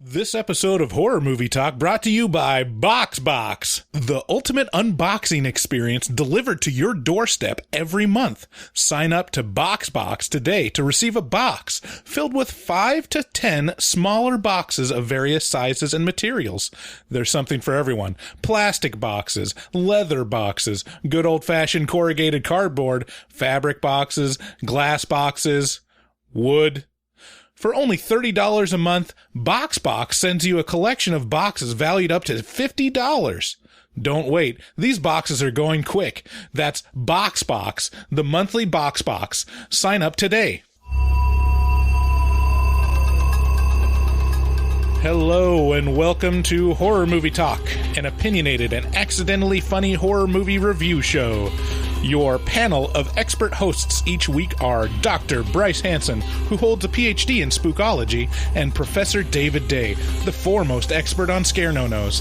This episode of Horror Movie Talk brought to you by BoxBox, the ultimate unboxing experience delivered to your doorstep every month. Sign up to BoxBox today to receive a box filled with 5 to 10 smaller boxes of various sizes and materials. There's something for everyone. Plastic boxes, leather boxes, good old-fashioned corrugated cardboard, fabric boxes, glass boxes, wood. For only $30 a month, BoxBox sends you a collection of boxes valued up to $50. Don't wait. These boxes are going quick. That's BoxBox, the monthly BoxBox. Sign up today. Hello and welcome to Horror Movie Talk, an opinionated and accidentally funny horror movie review show. Your panel of expert hosts each week are Dr. Bryce Hanson, who holds a PhD in spookology, and Professor David Day, the foremost expert on scare no-nos.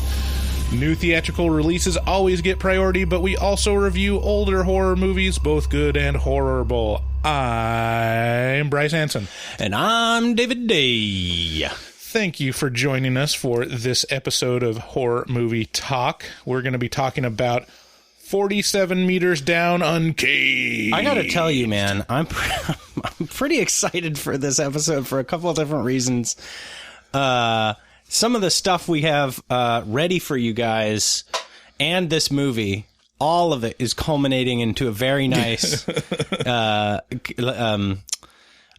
New theatrical releases always get priority, but we also review older horror movies, both good and horrible. I'm Bryce Hanson. And I'm David Day. Thank you for joining us for this episode of Horror Movie Talk. We're going to be talking about 47 Meters Down, Uncaged. I gotta tell you, man, I'm pretty excited for this episode for a couple of different reasons. Some of the stuff we have ready for you guys and this movie, all of it is culminating into a very nice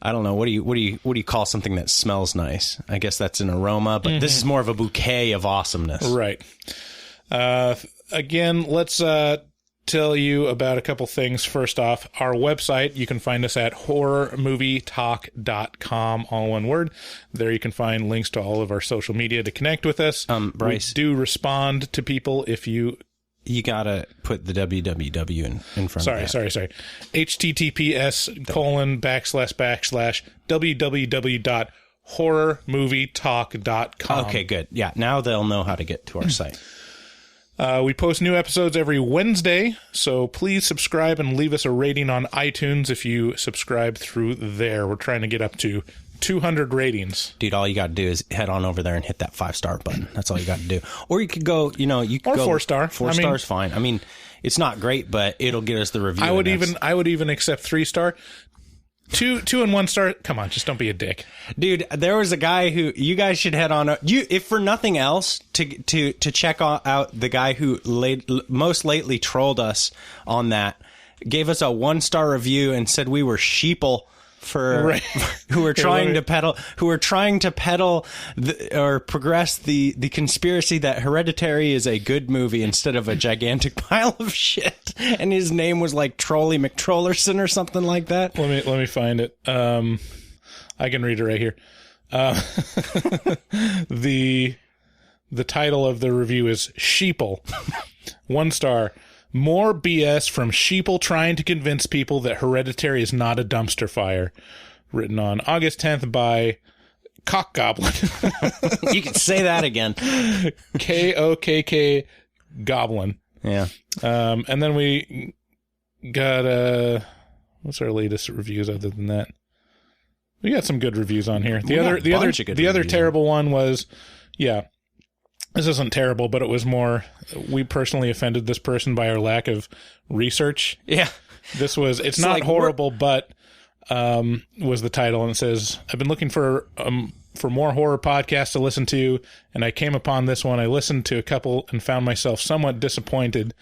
I don't know, what do you call something that smells nice? I guess that's an aroma, but this is more of a bouquet of awesomeness. Right. Again, let's tell you about a couple things. First off, our website, you can find us at horrormovietalk.com, all one word. There you can find links to all of our social media to connect with us. Bryce, we do respond to people if you... You gotta put the www in front of that. Sorry. https://www.horrormovietalk.com. Okay, good. Yeah, now they'll know how to get to our site. We post new episodes every Wednesday, so please subscribe and leave us a rating on iTunes if you subscribe through there. We're trying to get up to 200 ratings. Dude, all you got to do is head on over there and hit that 5-star button. That's all you got to do. Or you could go, you could go 4-star. 4 stars, fine. I mean, it's not great, but it'll get us the review. I would even accept 3-star. 2 and 1 star. Come on, just don't be a dick, dude. There was a guy who you guys should head on. If for nothing else, to check out the guy who most lately trolled us on that, gave us a 1-star review and said we were sheeple for who were trying to peddle or progress the conspiracy that Hereditary is a good movie instead of a gigantic pile of shit. And his name was like Trolly McTrollerson or something like that. Let me find it. I can read it right here. The title of the review is Sheeple. 1 star. More BS from sheeple trying to convince people that Hereditary is not a dumpster fire. Written on August 10th by Cock Goblin. You can say that again. Kokk Goblin. Yeah. And then we got what's our latest reviews other than that? We got some good reviews on here. The other terrible one was, this isn't terrible, but it was more, we personally offended this person by our lack of research. Yeah. This was, it's not like horrible, but was the title. And it says, I've been looking for more horror podcasts to listen to, and I came upon this one. I listened to a couple and found myself somewhat disappointed.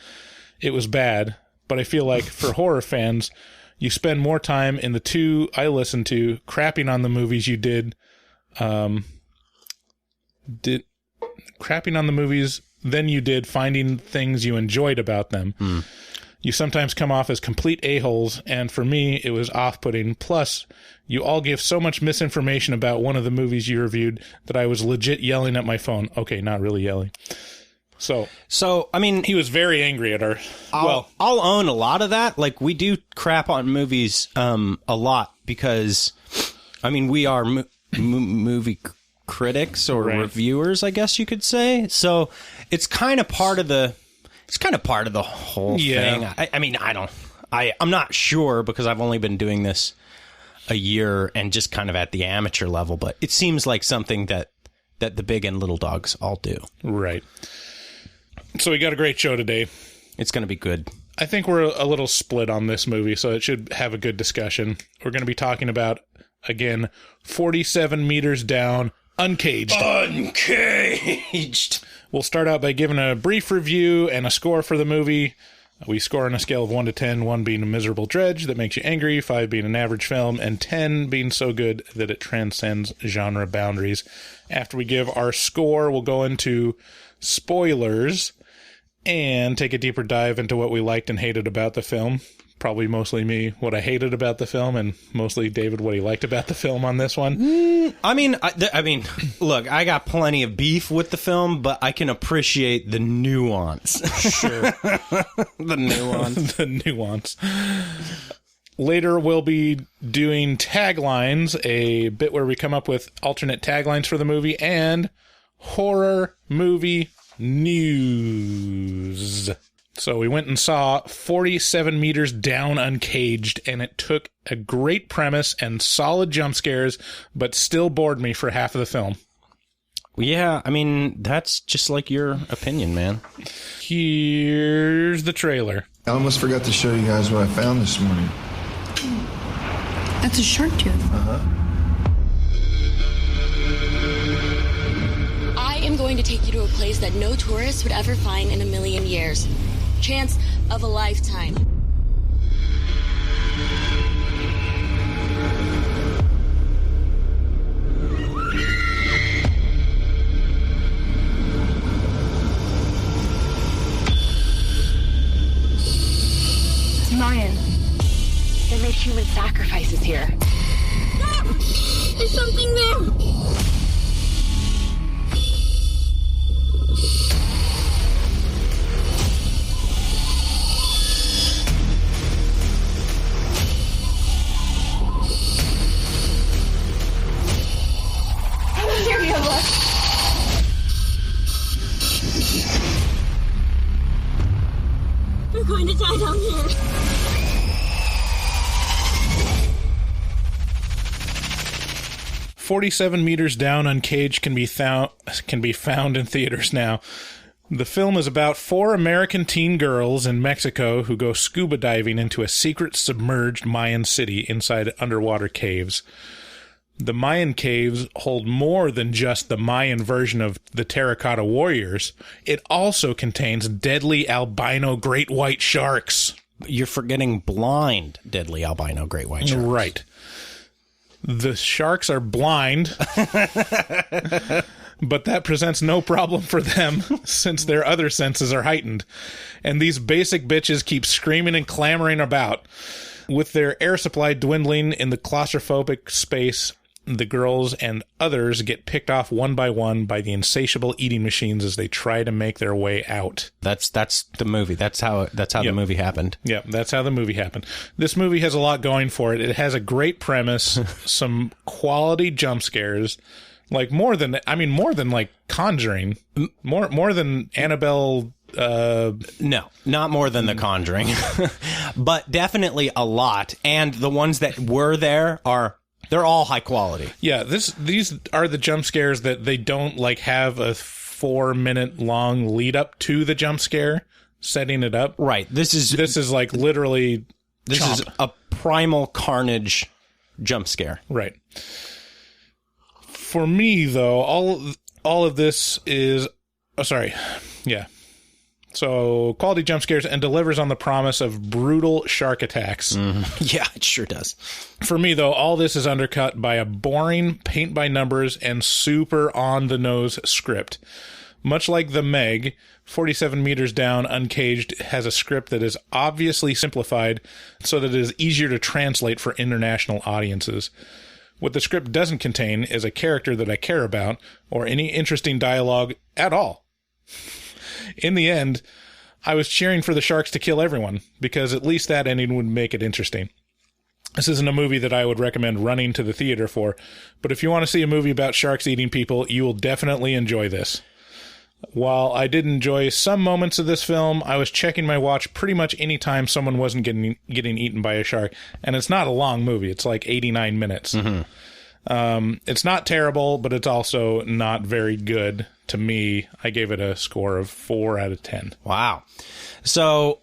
It was bad, but I feel like for horror fans, you spend more time in the 2 I listened to crapping on the movies you crapping on the movies than you did finding things you enjoyed about them. You sometimes come off as complete a-holes, and for me, it was off-putting. Plus, you all give so much misinformation about one of the movies you reviewed that I was legit yelling at my phone. Okay, not really yelling. So I mean, he was very angry at her. I'll own a lot of that. Like, we do crap on movies a lot because, I mean, we are movie critics or reviewers, I guess you could say. So it's kind of part of the whole thing. I mean, I'm not sure because I've only been doing this a year and just kind of at the amateur level, but it seems like something that that the big and little dogs all do. Right. So we got a great show today. It's going to be good. I think we're a little split on this movie, so it should have a good discussion. We're going to be talking about, again, 47 Meters Down, Uncaged. Uncaged! We'll start out by giving a brief review and a score for the movie. We score on a scale of 1 to 10, 1 being a miserable dredge that makes you angry, 5 being an average film, and 10 being so good that it transcends genre boundaries. After we give our score, we'll go into spoilers and take a deeper dive into what we liked and hated about the film. Probably mostly me, what I hated about the film, and mostly David, what he liked about the film on this one. I mean, look, I got plenty of beef with the film, but I can appreciate the nuance. Sure. The nuance. The nuance. Later, we'll be doing taglines, a bit where we come up with alternate taglines for the movie, and horror movie news. So we went and saw 47 Meters Down Uncaged, and it took a great premise and solid jump scares, but still bored me for half of the film. Yeah, I mean, that's just like your opinion, man. Here's the trailer. I almost forgot to show you guys what I found this morning. That's a shark tooth. I am going to take you to a place that no tourist would ever find in a million years. Chance of a lifetime. It's Mayan. They made human sacrifices here. There's something there. We're going to die down here. "47 Meters Down Uncaged" can be found in theaters now. The film is about 4 American teen girls in Mexico who go scuba diving into a secret submerged Mayan city inside underwater caves. The Mayan caves hold more than just the Mayan version of the Terracotta Warriors. It also contains deadly albino great white sharks. You're forgetting blind deadly albino great white sharks. Right. The sharks are blind, but that presents no problem for them since their other senses are heightened. And these basic bitches keep screaming and clamoring about. With their air supply dwindling in the claustrophobic space, the girls and others get picked off one by one by the insatiable eating machines as they try to make their way out. That's the movie. That's how the movie happened. Yeah, that's how the movie happened. This movie has a lot going for it. It has a great premise, some quality jump scares, like more than like Conjuring, more than Annabelle. No, not more than The Conjuring, but definitely a lot. And the ones that were there they're all high quality. Yeah, these are the jump scares that they don't like have a 4-minute long lead up to the jump scare, setting it up. Right. This is like literally this chomp. is a primal carnage jump scare. Right. For me though, all of this is yeah. So, quality jump scares and delivers on the promise of brutal shark attacks. Mm-hmm. Yeah, it sure does. For me, though, all this is undercut by a boring paint-by-numbers and super on-the-nose script. Much like The Meg, 47 Meters Down Uncaged has a script that is obviously simplified so that it is easier to translate for international audiences. What the script doesn't contain is a character that I care about or any interesting dialogue at all. In the end, I was cheering for the sharks to kill everyone, because at least that ending would make it interesting. This isn't a movie that I would recommend running to the theater for, but if you want to see a movie about sharks eating people, you will definitely enjoy this. While I did enjoy some moments of this film, I was checking my watch pretty much any time someone wasn't getting eaten by a shark, and it's not a long movie. It's like 89 minutes. Mm-hmm. It's not terrible, but it's also not very good to me. I gave it a score of 4 out of 10. Wow. So,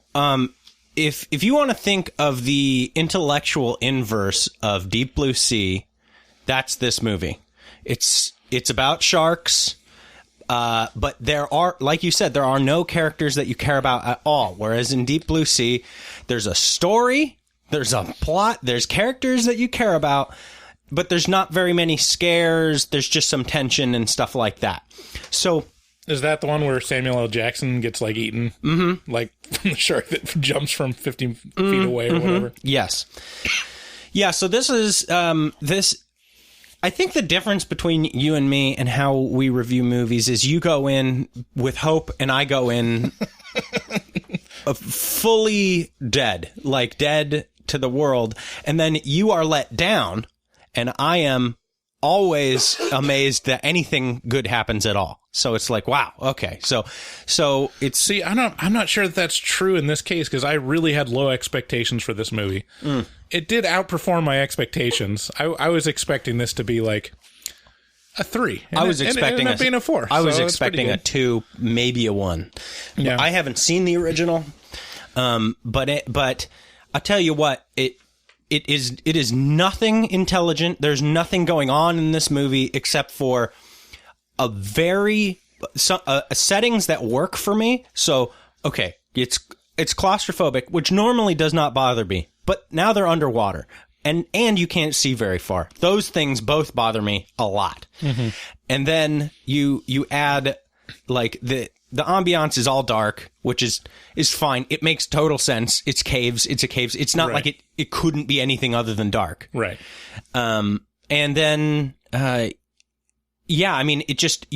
if you want to think of the intellectual inverse of Deep Blue Sea, that's this movie. It's about sharks, but there are, like you said, there are no characters that you care about at all. Whereas in Deep Blue Sea, there's a story, there's a plot, there's characters that you care about, but there's not very many scares. There's just some tension and stuff like that. So, is that the one where Samuel L. Jackson gets like eaten, like from the shark that jumps from 50 feet away or whatever? Yes. Yeah. So this is this. I think the difference between you and me and how we review movies is you go in with hope and I go in fully dead, like dead to the world, and then you are let down, and I am always amazed that anything good happens at all. So it's like, wow, okay. So it's... See, I'm not sure that that's true in this case, because I really had low expectations for this movie. It did outperform my expectations. I was expecting this to be like a 3. I was expecting it being a 4. I was expecting a 2, maybe a 1. Yeah. I haven't seen the original, but I'll tell you what, it is nothing intelligent. There's nothing going on in this movie except for settings that work for me. So, okay, it's claustrophobic, which normally does not bother me, but now they're underwater and you can't see very far. Those things both bother me a lot. And then you add like the ambiance is all dark, which is fine. It makes total sense. It's caves. It's a caves. It's not right. like it couldn't be anything other than dark. Right. And then, yeah, I mean, it just,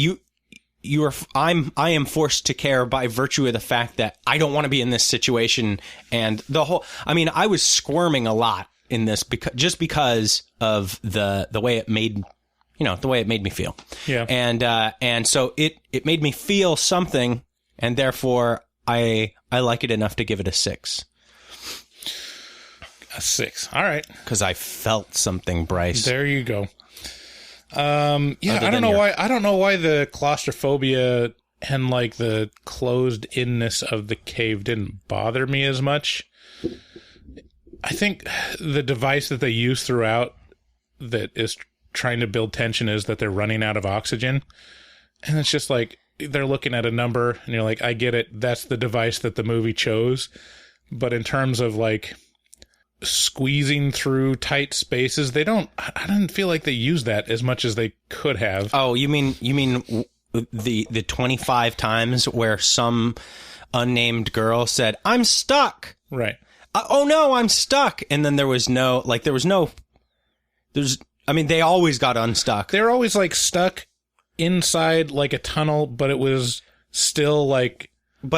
I am forced to care by virtue of the fact that I don't want to be in this situation. And I was squirming a lot in this because of the way it made, the way it made me feel. Yeah. And so it made me feel something, and therefore I like it enough to give it a 6. A 6. All right. Because I felt something, Bryce. There you go. Yeah, I don't know why the claustrophobia and like the closed inness of the cave didn't bother me as much. I think the device that they use throughout that is trying to build tension is that they're running out of oxygen. And it's just like they're looking at a number and you're like, I get it. That's the device that the movie chose. But in terms of like squeezing through tight spaces, I didn't feel like they used that as much as they could have. Oh, you mean the 25 times where some unnamed girl said, "I'm stuck." Right. Oh no, I'm stuck. And then they always got unstuck. They're always like stuck inside like a tunnel, but it was still like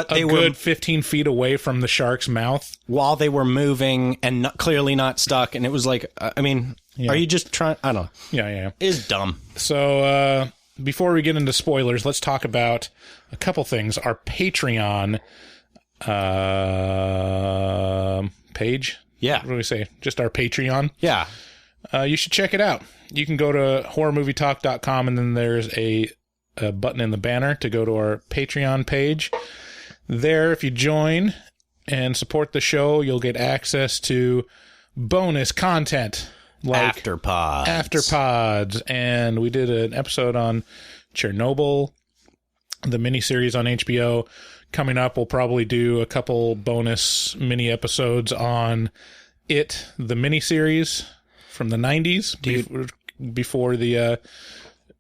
they were good 15 feet away from the shark's mouth while they were moving and clearly not stuck. And it was like, are you just trying? I don't know. Yeah. It's dumb. So before we get into spoilers, let's talk about a couple things. Our Patreon page. Yeah. What do we say? Just our Patreon. Yeah. You should check it out. You can go to horrormovietalk.com and then there's a button in the banner to go to our Patreon page. There, if you join and support the show, you'll get access to bonus content like Afterpods. And we did an episode on Chernobyl, the miniseries on HBO. Coming up, we'll probably do a couple bonus mini episodes on It, the miniseries from the 90s, before the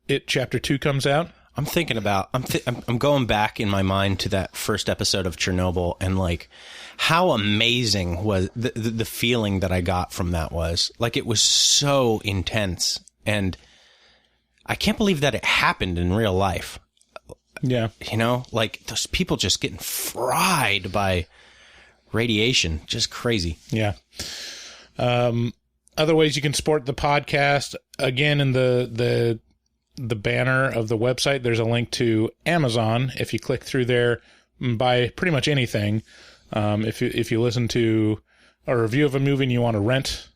It Chapter 2 comes out. I'm thinking about, I'm going back in my mind to that first episode of Chernobyl, and like how amazing was the feeling that I got from that was. Like, it was so intense, and I can't believe that it happened in real life. Yeah. Like those people just getting fried by radiation. Just crazy. Yeah. Other ways you can support the podcast, again, in the banner of the website, there's a link to Amazon. If you click through there and buy pretty much anything, if you listen to a review of a movie and you want to rent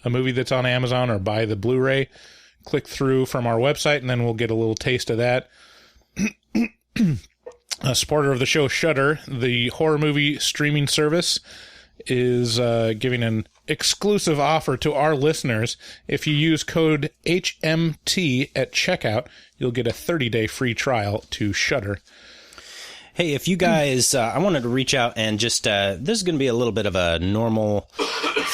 a movie that's on Amazon or buy the Blu-ray, click through from our website, and then we'll get a little taste of that. A supporter of the show, Shudder, the horror movie streaming service, is giving an exclusive offer to our listeners. If you use code HMT at checkout, you'll get a 30-day free trial to Shudder. Hey, if you guys, I wanted to reach out and just, this is going to be a little bit of a normal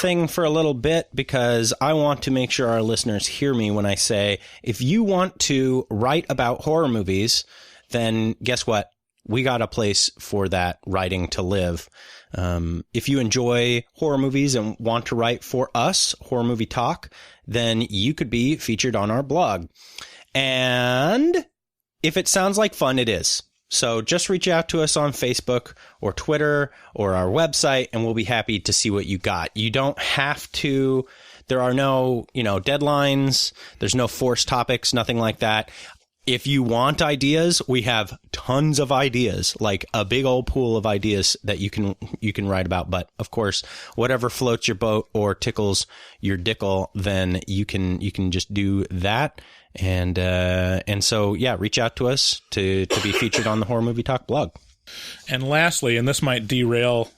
thing for a little bit, because I want to make sure our listeners hear me when I say, if you want to write about horror movies, then guess what? We got a place for that writing to live. If you enjoy horror movies and want to write for us, Horror Movie Talk, then you could be featured on our blog. And if it sounds like fun, it is. So just reach out to us on Facebook or Twitter or our website, and we'll be happy to see what you got. You don't have to, there are no, deadlines. There's no forced topics, nothing like that. If you want ideas, we have tons of ideas, like a big old pool of ideas that you can write about. But of course, whatever floats your boat or tickles your dickle, then you can just do that. And so, yeah, reach out to us to be featured on the Horror Movie Talk blog. And lastly, and this might derail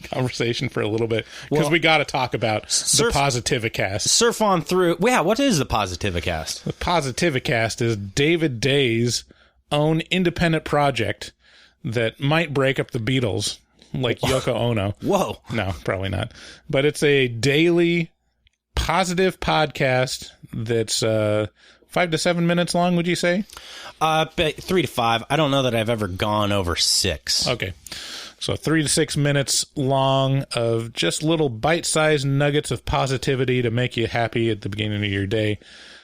conversation for a little bit, because we got to talk about the Positivicast. Surf on through. Yeah, what is the Positivicast? The Positivicast is David Day's own independent project that might break up the Beatles, like Yoko Ono. Whoa. No, probably not. But it's a daily positive podcast that's 5 to 7 minutes long, would you say? 3 to 5. I don't know that I've ever gone over 6. Okay. So 3 to 6 minutes long of just little bite-sized nuggets of positivity to make you happy at the beginning of your day.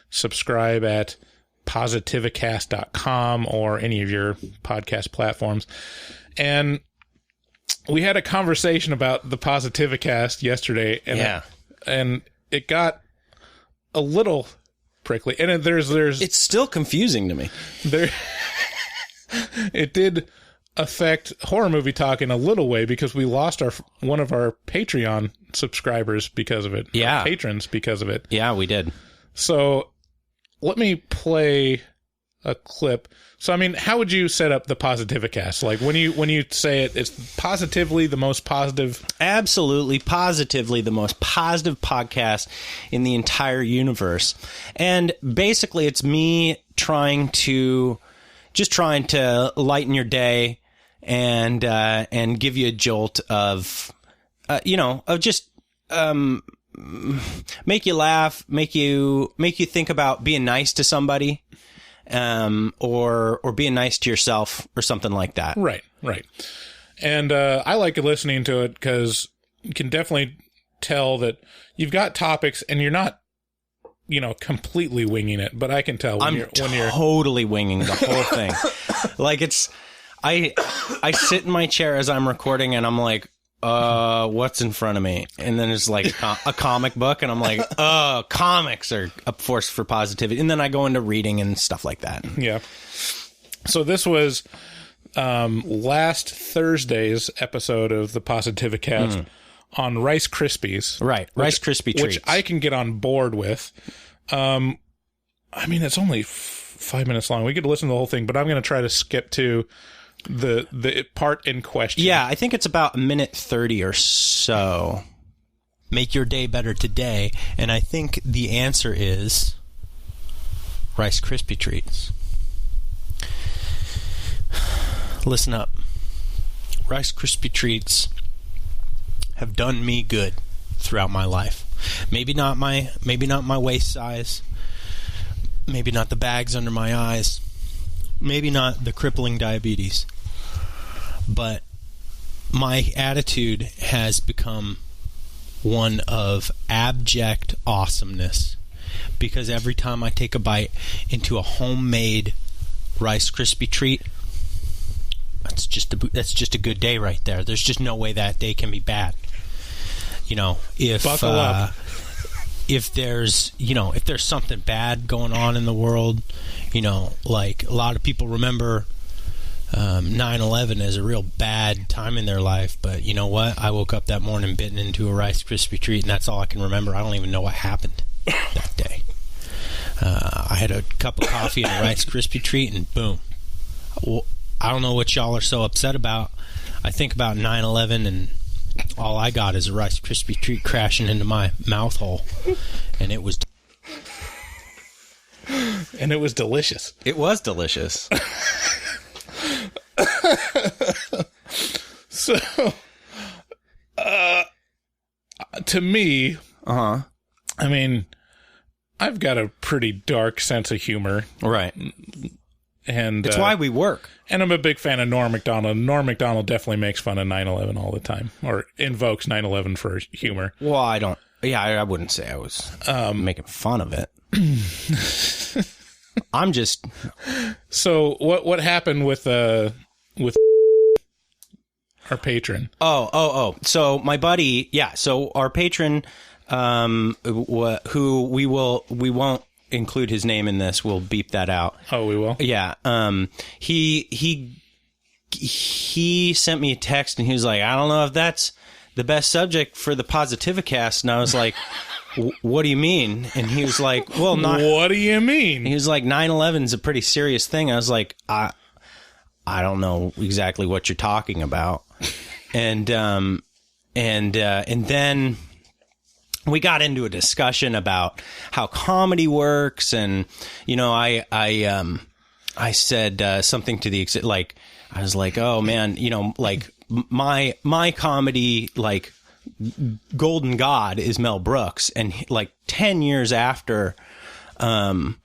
Subscribe at Positivicast.com or any of your podcast platforms. And we had a conversation about the Positivicast yesterday, and it got a little prickly. And there's it's still confusing to me. It did affect Horror Movie Talk in a little way, because we lost one of our Patreon subscribers because of it. Yeah. Patrons because of it. Yeah, we did. So let me play a clip. So, I mean, how would you set up the Positivicast? Like, when you say it, it's positively the most positive. Absolutely, positively the most positive podcast in the entire universe. And basically, it's me trying to lighten your day and give you a jolt of just make you laugh, make you think about being nice to somebody, or being nice to yourself or something like that. Right. And I like listening to it because you can definitely tell that you've got topics and you're not, completely winging it, but I can tell when you're totally winging the whole thing. Like, I sit in my chair as I'm recording and I'm like, what's in front of me? And then it's like a comic book, and I'm like, comics are a force for positivity. And then I go into reading and stuff like that. Yeah. So this was last Thursday's episode of the Positivicast on Rice Krispies. Right. Rice Krispie treats. Which I can get on board with. I mean, it's only 5 minutes long. We could listen to the whole thing, but I'm going to try to skip to the part in question. Yeah, I think it's about 1:30 or so. Make your day better today. And I think the answer is Rice Krispie treats. Listen up. Rice Krispie treats have done me good throughout my life. Maybe not my waist size. Maybe not the bags under my eyes. Maybe not the crippling diabetes. But my attitude has become one of abject awesomeness, because every time I take a bite into a homemade Rice Krispie treat, that's just a good day right there. There's just no way that day can be bad. If buckle up. If there's something bad going on in the world, like a lot of people remember 9/11 as a real bad time in their life, but you know what? I woke up that morning bitten into a Rice Krispie treat, and that's all I can remember. I don't even know what happened that day. I had a cup of coffee and a Rice Krispie treat, and boom. Well, I don't know what y'all are so upset about. I think about 9/11, and all I got is a Rice Krispie treat crashing into my mouth hole, and it was... And it was delicious. It was delicious. So, to me, I mean, I've got a pretty dark sense of humor. Right. And it's why we work. And I'm a big fan of Norm Macdonald. Norm Macdonald definitely makes fun of 9/11 all the time, or invokes 9/11 for humor. Well, I don't... Yeah, I wouldn't say I was making fun of it. I'm just... So what happened with our patron? Oh. So my buddy, so our patron, who we won't include his name in this. We'll beep that out. Oh, we will? Yeah. He sent me a text and he was like, I don't know if that's the best subject for the Positivicast. And I was like, what do you mean? And he was like, well, what do you mean? He was like, 9/11 is a pretty serious thing. I was like, I don't know exactly what you're talking about. And then we got into a discussion about how comedy works. And, you know, I said something to the extent, like, I was like, oh man, you know, like my comedy, like, golden god is Mel Brooks. And like 10 years after, you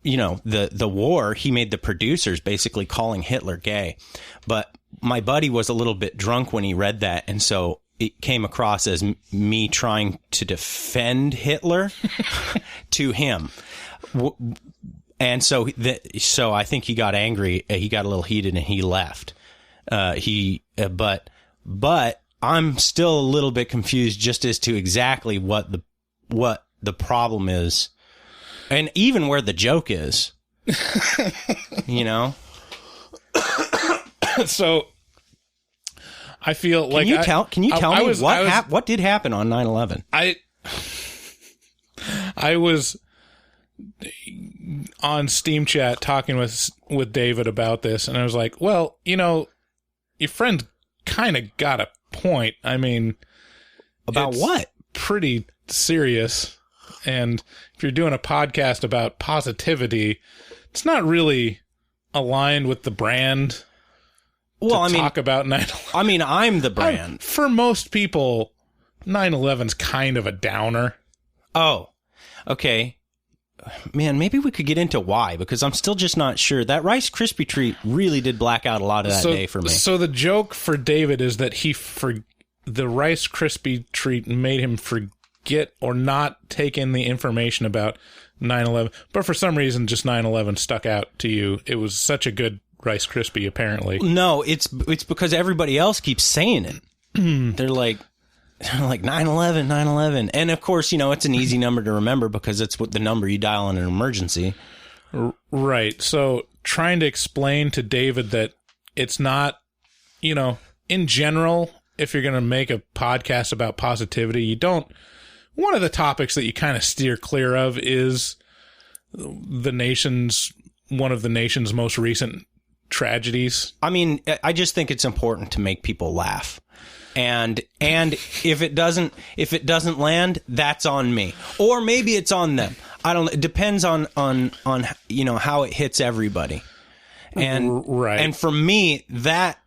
know, the war, he made the producers basically calling Hitler gay. But my buddy was a little bit drunk when he read that. And so it came across as me trying to defend Hitler to him. And so I think he got angry. He got a little heated and he left. But I'm still a little bit confused just as to exactly what the problem is, and even where the joke is. You know. So I feel like can you tell me what did happen on 9/11? I was on Steam Chat talking with David about this, and I was like, well, you know, your friend kind of got a point. I mean, about what? Pretty serious. And if you're doing a podcast about positivity, it's not really aligned with the brand. Well, talk about 9/11. I mean, I'm the brand. For most people, 9/11's kind of a downer. Oh, okay. Man, maybe we could get into why, because I'm still just not sure. That Rice Krispie treat really did black out a lot of that day for me. So the joke for David is that the Rice Krispie treat made him forget or not take in the information about 9/11. But for some reason, just 9/11 stuck out to you. It was such a good Rice Krispie, apparently. No, it's because everybody else keeps saying it. They're like 9/11, 9/11. And of course, you know, it's an easy number to remember because it's what the number you dial in an emergency. Right. So trying to explain to David that it's not, you know, in general, if you're going to make a podcast about positivity, one of the topics that you kind of steer clear of is one of the nation's most recent tragedies. I mean, I just think it's important to make people laugh. And if it doesn't land, that's on me, or maybe it's on them. I don't. It depends on you know how it hits everybody. And right. And for me, that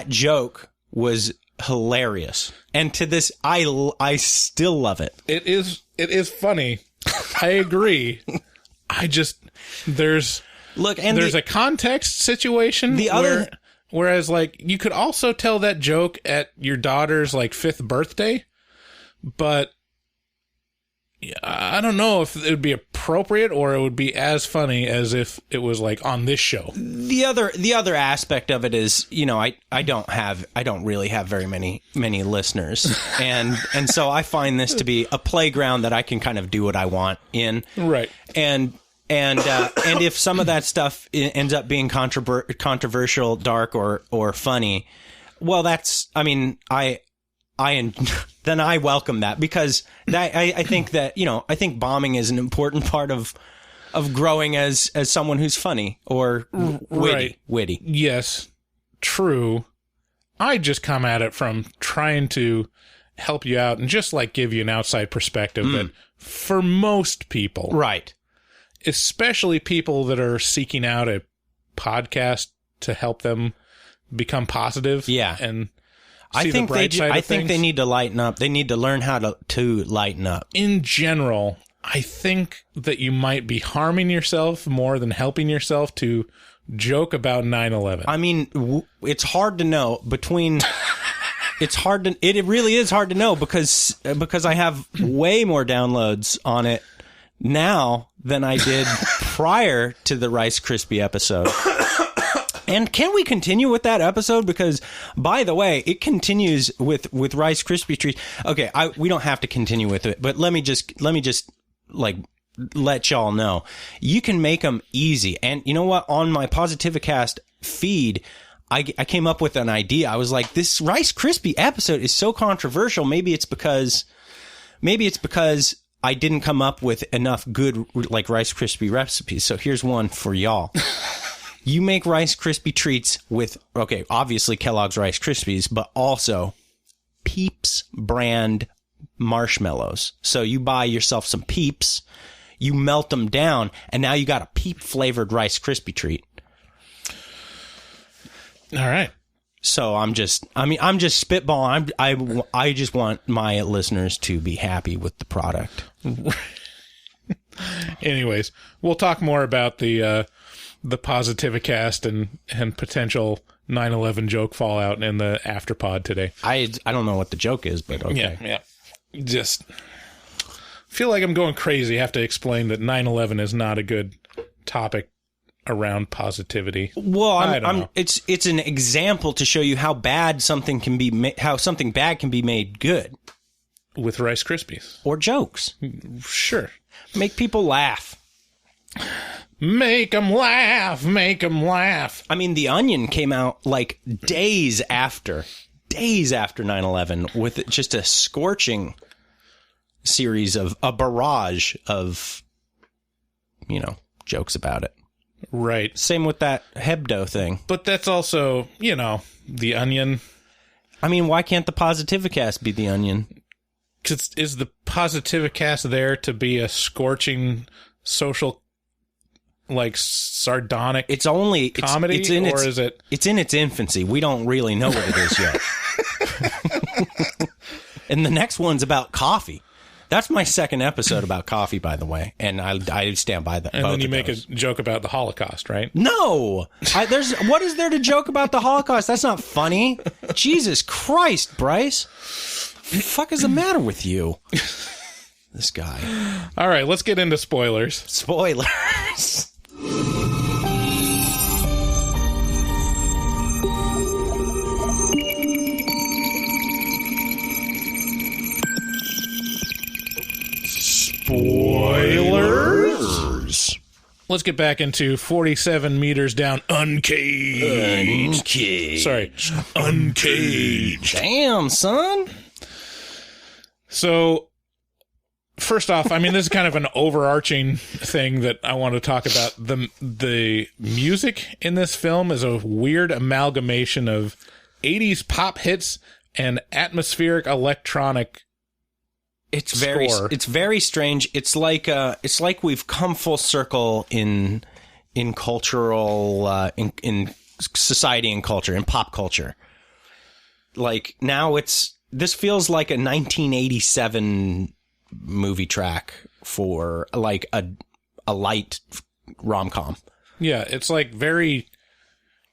joke was hilarious. And to this, I still love it. It is funny. I agree. There's a context situation. Whereas, like, you could also tell that joke at your daughter's, like, 5th birthday, but I don't know if it would be appropriate or it would be as funny as if it was, like, on this show. The other aspect of it is, you know, I don't really have very many listeners, and so I find this to be a playground that I can kind of do what I want in. Right. And if some of that stuff ends up being controversial, dark, or funny, well, that's, I mean, then I welcome that, because I think that, I think bombing is an important part of growing as someone who's funny or witty. Yes, true. I just come at it from trying to help you out and just like give you an outside perspective that for most people, right, especially people that are seeking out a podcast to help them become positive, and see the bright side of I think things. they need to lighten up. They need to learn how to lighten up. In general, I think that you might be harming yourself more than helping yourself to joke about 9/11. I mean, it's hard to know between. It really is hard to know because I have way more downloads on it now than I did prior to the Rice Krispie episode. And can we continue with that episode? Because, by the way, it continues with Rice Krispie treats. Okay, we don't have to continue with it, but let me just like let y'all know you can make them easy. And you know what? On my Positivicast feed, I came up with an idea. I was like, this Rice Krispie episode is so controversial. Maybe it's because I didn't come up with enough good like Rice Krispie recipes. So here's one for y'all. You make Rice Krispie treats with, obviously Kellogg's Rice Krispies, but also Peeps brand marshmallows. So you buy yourself some Peeps, you melt them down, and now you got a Peep flavored Rice Krispie treat. All right. So I'm just spitballing. I just want my listeners to be happy with the product. Anyways, we'll talk more about the Positivicast and potential 9/11 joke fallout in the afterpod today. I don't know what the joke is, but okay. Yeah. Just feel like I'm going crazy. I have to explain that 9/11 is not a good topic around positivity. Well, I don't know. It's an example to show you how bad something can be, how something bad can be made good with Rice Krispies or jokes. Sure, make people laugh. Make them laugh. Make them laugh. I mean, The Onion came out like days after 9/11 with just a scorching series of a barrage of, jokes about it. Right. Same with that Hebdo thing. But that's also, The Onion. I mean, why can't the Positivicast be The Onion? Cause is the Positivicast there to be a scorching social, like, sardonic comedy? It's in its infancy. We don't really know what it is yet. And the next one's about coffee. That's my second episode about coffee, by the way, and I stand by that. And then you make a joke about the Holocaust, right? No, what is there to joke about the Holocaust? That's not funny. Jesus Christ, Bryce, what the fuck is the matter with you? This guy. All right, let's get into spoilers. Spoilers. Spoilers. Let's get back into 47 meters down. Uncaged. Sorry. Uncaged. Damn, son. So, first off, I mean, this is kind of an overarching thing that I want to talk about. The music in this film is a weird amalgamation of 80s pop hits and atmospheric electronic. It's very strange. It's like we've come full circle in cultural in society and culture, in pop culture. Like now this feels like a 1987 movie track for like a light rom-com. Yeah, it's like very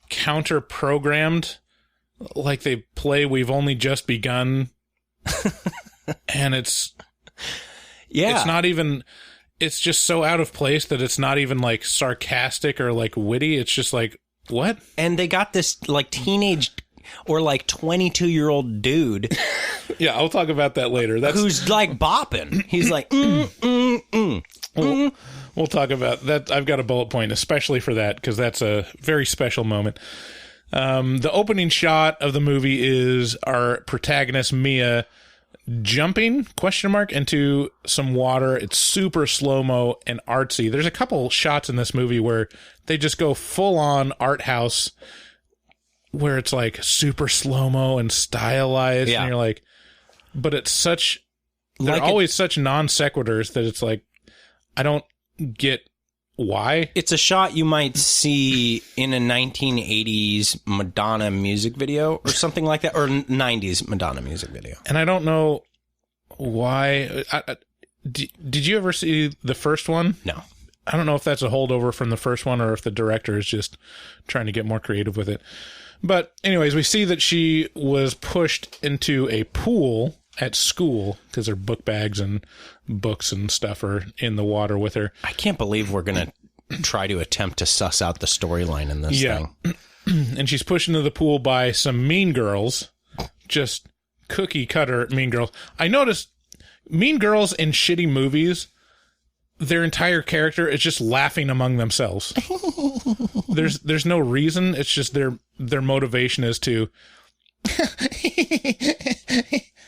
counter programmed, like they play We've Only Just Begun. And it's not even, it's just so out of place that it's not even like sarcastic or like witty. It's just like, what? And they got this like teenage or like 22-year-old dude. Yeah, I'll talk about that later. Who's like bopping. He's like, We'll talk about that. I've got a bullet point, especially for that, because that's a very special moment. The opening shot of the movie is our protagonist, Mia, jumping, into some water. It's super slow-mo and artsy. There's a couple shots in this movie where they just go full-on art house, where it's like super slow-mo and stylized, and you're like, but it's such, they're always such non sequiturs that it's like, I don't get why. It's a shot you might see in a 1980s Madonna music video or something like that, or 90s Madonna music video. And I don't know why. Did you ever see the first one? No. I don't know if that's a holdover from the first one or if the director is just trying to get more creative with it. But anyways, we see that she was pushed into a pool at school because her book bags and books and stuff are in the water with her. I can't believe we're going to try to attempt to suss out the storyline in this thing. And she's pushed into the pool by some mean girls, just cookie cutter mean girls. I noticed mean girls in shitty movies, their entire character is just laughing among themselves. There's no reason. It's just their motivation is to.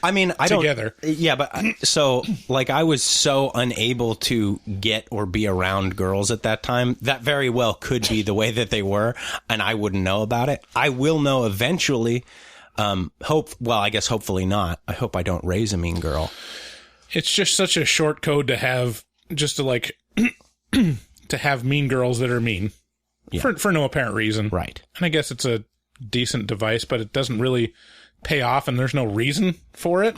I mean, I together. don't. Yeah, but so like I was so unable to get or be around girls at that time. That very well could be the way that they were, and I wouldn't know about it. I will know eventually. I guess hopefully not. I hope I don't raise a mean girl. It's just such a short code to have, just to like to have mean girls that are mean for no apparent reason. Right. And I guess it's a decent device, but it doesn't really pay off, and there's no reason for it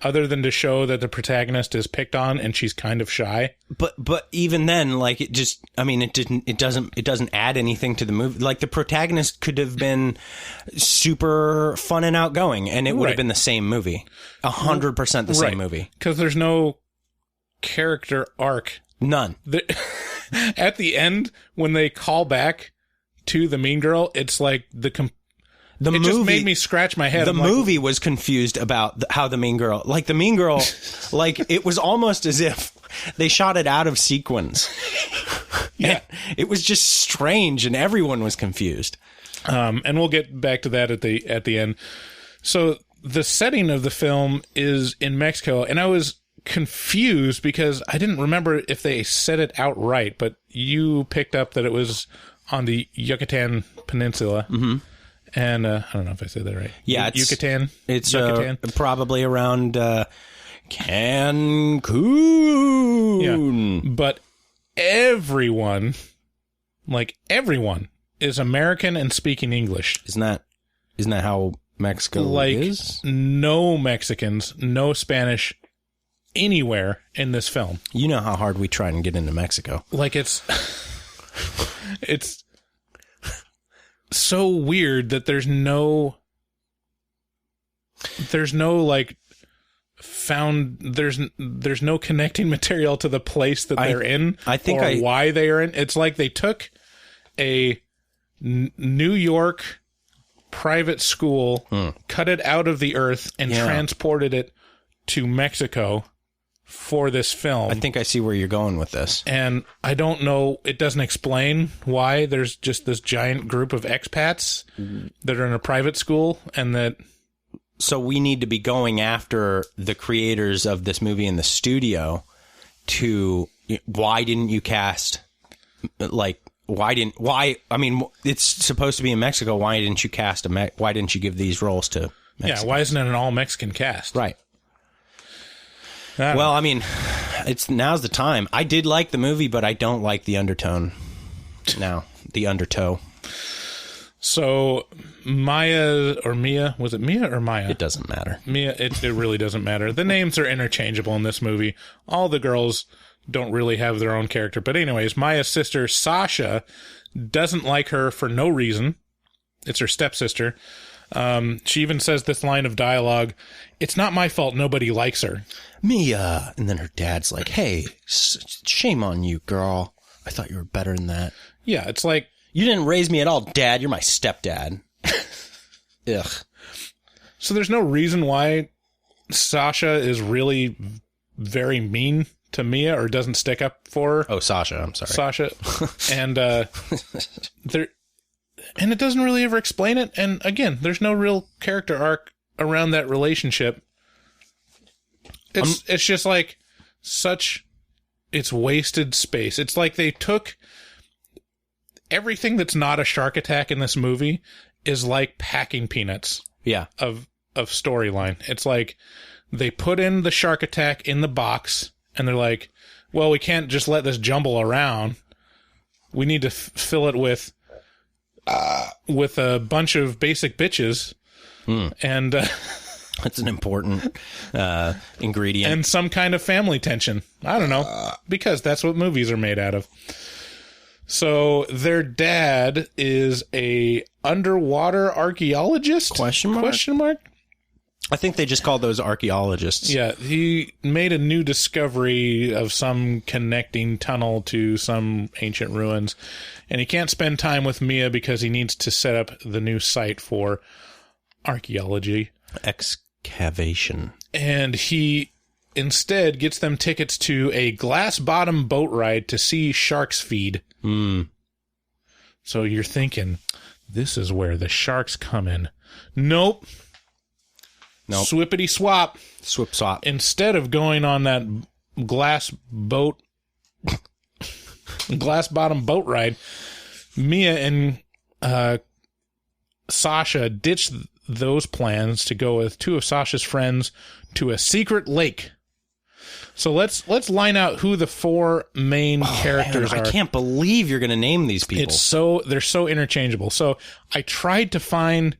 other than to show that the protagonist is picked on and she's kind of shy. But even then, like, it just, I mean, it doesn't add anything to the movie. Like, the protagonist could have been super fun and outgoing, and it would have been the same movie. 100% the same movie. Because there's no character arc. None. At the end, when they call back to the mean girl, it's like it movie just made me scratch my head. The movie was confused about how the mean girl, like it was almost as if they shot it out of sequence. Yeah, it was just strange, and everyone was confused. And we'll get back to that at the end. So the setting of the film is in Mexico, and I was confused because I didn't remember if they said it outright, but you picked up that it was on the Yucatan Peninsula. Mm-hmm. And I don't know if I said that right. Yeah, Yucatan. It's Yucatan. Probably around Cancun. Yeah, but everyone is American and speaking English. Isn't that how Mexico is? No Mexicans, no Spanish anywhere in this film. You know how hard we try and get into Mexico. Like it's so weird that there's no like there's no connecting material to the place that they're in. I think why they are in. It's like they took a New York private school, cut it out of the earth, and transported it to Mexico for this film. I think I see where you're going with this. And I don't know, it doesn't explain why there's just this giant group of expats that are in a private school, and that... So we need to be going after the creators of this movie in the studio to... Why didn't you cast... I mean, it's supposed to be in Mexico. Why didn't you cast why didn't you give these roles to Mexico? Yeah, why isn't it an all-Mexican cast? Right. Well, I mean, now's the time. I did like the movie, but I don't like the undertone. Now, the undertow. So, Mia, was it Mia or Maya? It doesn't matter. Mia, it really doesn't matter. The names are interchangeable in this movie. All the girls don't really have their own character. But anyways, Maya's sister, Sasha, doesn't like her for no reason. It's her stepsister. She even says this line of dialogue, "It's not my fault nobody likes her." Mia. And then her dad's like, "Hey, shame on you, girl. I thought you were better than that." Yeah, it's like... You didn't raise me at all, Dad. You're my stepdad. Ugh. So there's no reason why Sasha is really very mean to Mia or doesn't stick up for her. Oh, Sasha. I'm sorry. Sasha. And And it doesn't really ever explain it. And again, there's no real character arc around that relationship. It's just like it's wasted space. It's like they took everything that's not a shark attack in this movie is like packing peanuts. Yeah. Of storyline. It's like they put in the shark attack in the box and they're like, well, we can't just let this jumble around. We need to fill it with a bunch of basic bitches. And that's an important ingredient. And some kind of family tension. I don't know. Because that's what movies are made out of. So their dad is a underwater archaeologist? Question mark? I think they just called those archaeologists. Yeah, he made a new discovery of some connecting tunnel to some ancient ruins. And he can't spend time with Mia because he needs to set up the new site for archaeology. Excavation. And he instead gets them tickets to a glass-bottom boat ride to see sharks feed. So you're thinking, this is where the sharks come in. Nope. Swippity swap. Swip swap. Instead of going on that glass bottom boat ride, Mia and Sasha ditched those plans to go with two of Sasha's friends to a secret lake. So let's line out who the four main characters are. I can't believe you're going to name these people. They're so interchangeable. So I tried to find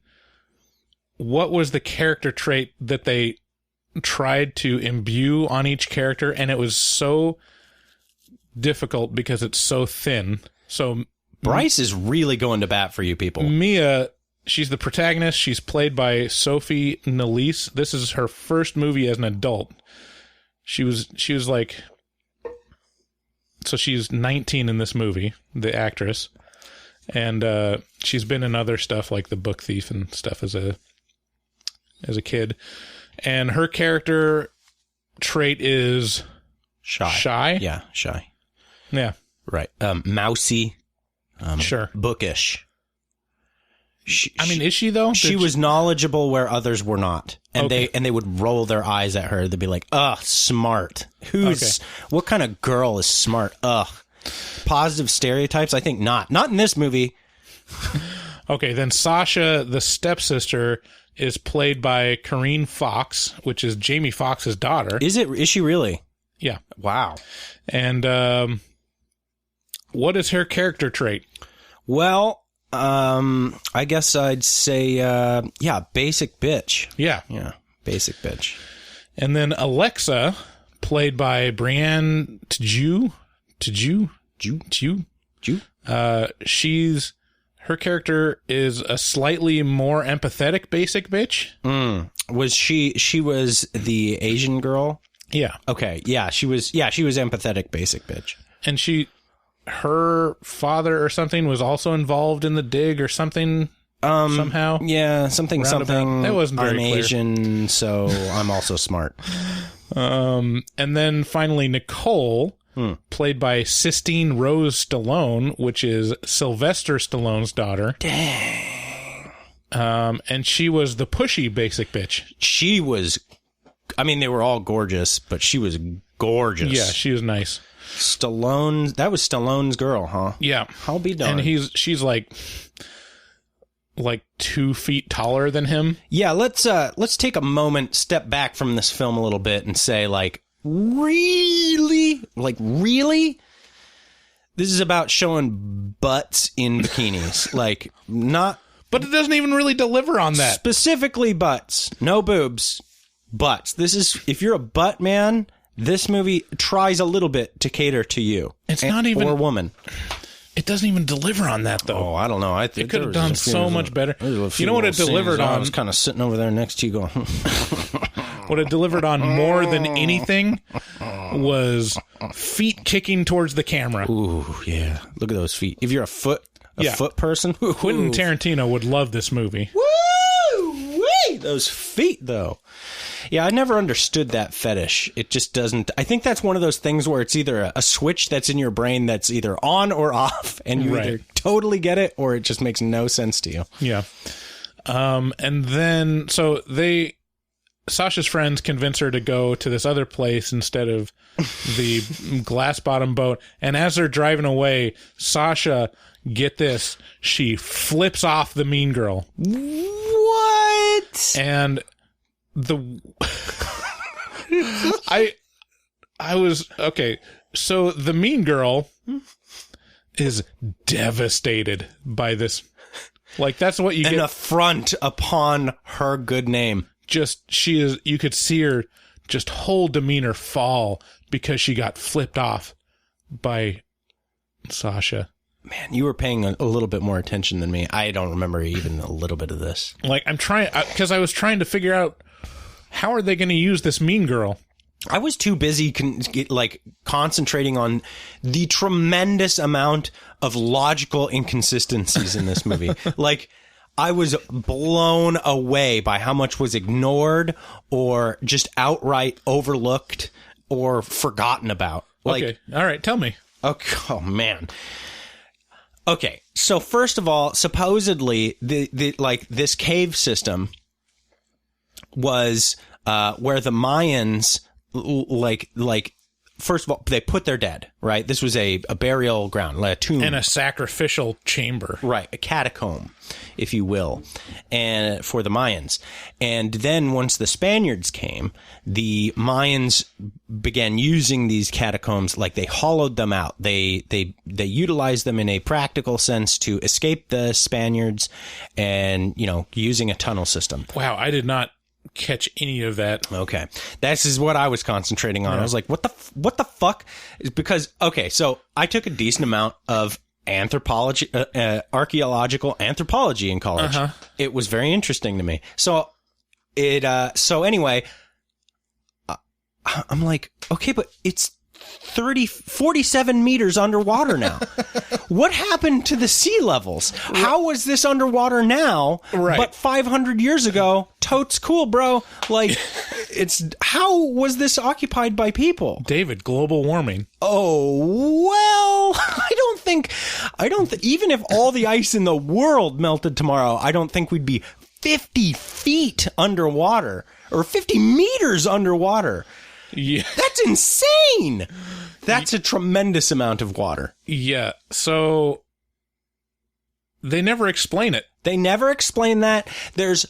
what was the character trait that they tried to imbue on each character, and it was so difficult because it's so thin. So Bryce is really going to bat for you people. Mia, she's the protagonist. She's played by Sophie Nélisse. This is her first movie as an adult. She was like, so she's 19 in this movie, the actress, and she's been in other stuff like The Book Thief and stuff as a kid. And her character trait is shy. Yeah, shy. Yeah, right. Mousy. Sure. Bookish. Is she though? She was knowledgeable where others were not, and they would roll their eyes at her. They'd be like, "Ugh, smart. What kind of girl is smart? Ugh." Positive stereotypes? I think not. Not in this movie. Okay, then Sasha, the stepsister, is played by Corinne Fox, which is Jamie Foxx's daughter. Is she really? Yeah. Wow. And what is her character trait? Well, I guess I'd say, basic bitch. Yeah. Yeah, basic bitch. And then Alexa, played by Brienne Tju. Her character is a slightly more empathetic basic bitch. Was she was the Asian girl? Yeah. Okay. Yeah, she was empathetic basic bitch. And her father or something was also involved in the dig or something somehow. Yeah, something. That wasn't very clear. I'm Asian, so I'm also smart. And then finally Nicole, played by Sistine Rose Stallone, which is Sylvester Stallone's daughter. Dang. And she was the pushy basic bitch. She was, they were all gorgeous, but she was gorgeous. Yeah, she was nice. That was Stallone's girl, huh? Yeah. I'll be darned. And she's like 2 feet taller than him. Yeah, let's take a moment, step back from this film a little bit and say, really? This is about showing butts in bikinis. Not... But it doesn't even really deliver on that. Specifically butts. No boobs. Butts. If you're a butt man... This movie tries a little bit to cater to you. It's not even... Or woman. It doesn't even deliver on that, though. Oh, I don't know. It could have done so much better. You know what it delivered on? I was kind of sitting over there next to you going... What it delivered on more than anything was feet kicking towards the camera. Ooh, yeah. Look at those feet. If you're a foot person... Quentin Tarantino would love this movie. Woo-wee! Those feet, though. Yeah, I never understood that fetish. It just doesn't... I think that's one of those things where it's either a switch that's in your brain that's either on or off, and you either totally get it or it just makes no sense to you. Yeah. And then, so Sasha's friends convince her to go to this other place instead of the glass bottom boat. And as they're driving away, Sasha, get this, she flips off the mean girl. What? And I was, okay, so the mean girl is devastated by this. Like, that's what you get. An affront upon her good name. You could see her just whole demeanor fall because she got flipped off by Sasha. Man, you were paying a little bit more attention than me. I don't remember even a little bit of this. Like, because I was trying to figure out how are they going to use this mean girl. I was too busy concentrating on the tremendous amount of logical inconsistencies in this movie. Like, I was blown away by how much was ignored or just outright overlooked or forgotten about. Like, okay. All right. Tell me. Okay. Oh, man. Okay. So first of all, supposedly this cave system was where the Mayans first of all, they put their dead, right? This was a burial ground, like a tomb. And a sacrificial chamber. Right, a catacomb, if you will, and for the Mayans. And then once the Spaniards came, the Mayans began using these catacombs, like they hollowed them out. They utilized them in a practical sense to escape the Spaniards and, using a tunnel system. Wow, I did not catch any of that. Okay. This is what I was concentrating on. Yeah. I was like, what the fuck? Because, okay, so I took a decent amount of anthropology, archaeological anthropology in college. Uh-huh. It was very interesting to me. So anyway, I'm like, okay, but it's 47 meters underwater now. What happened to the sea levels? How was this underwater now? Right. But 500 years ago, totes cool, bro. Like, how was this occupied by people? David, global warming. Oh, well, I don't think, even if all the ice in the world melted tomorrow, I don't think we'd be 50 feet underwater or 50 meters underwater. Yeah. That's insane. That's a tremendous amount of water. Yeah. So they never explain it. They never explain that. There's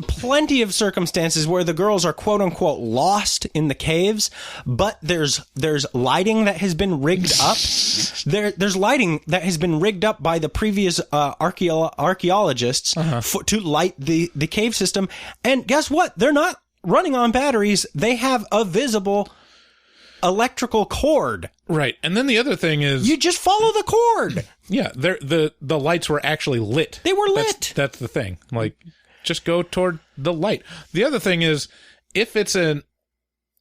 plenty of circumstances where the girls are quote unquote lost in the caves, but there's lighting that has been rigged up. There's lighting that has been rigged up by the previous archaeologists to light the cave system. And guess what? They're not running on batteries. They have a visible electrical cord. Right. And then the other thing is, you just follow the cord. Yeah, the lights were actually lit. They were lit. That's the thing. Like, just go toward the light. The other thing is, if it's an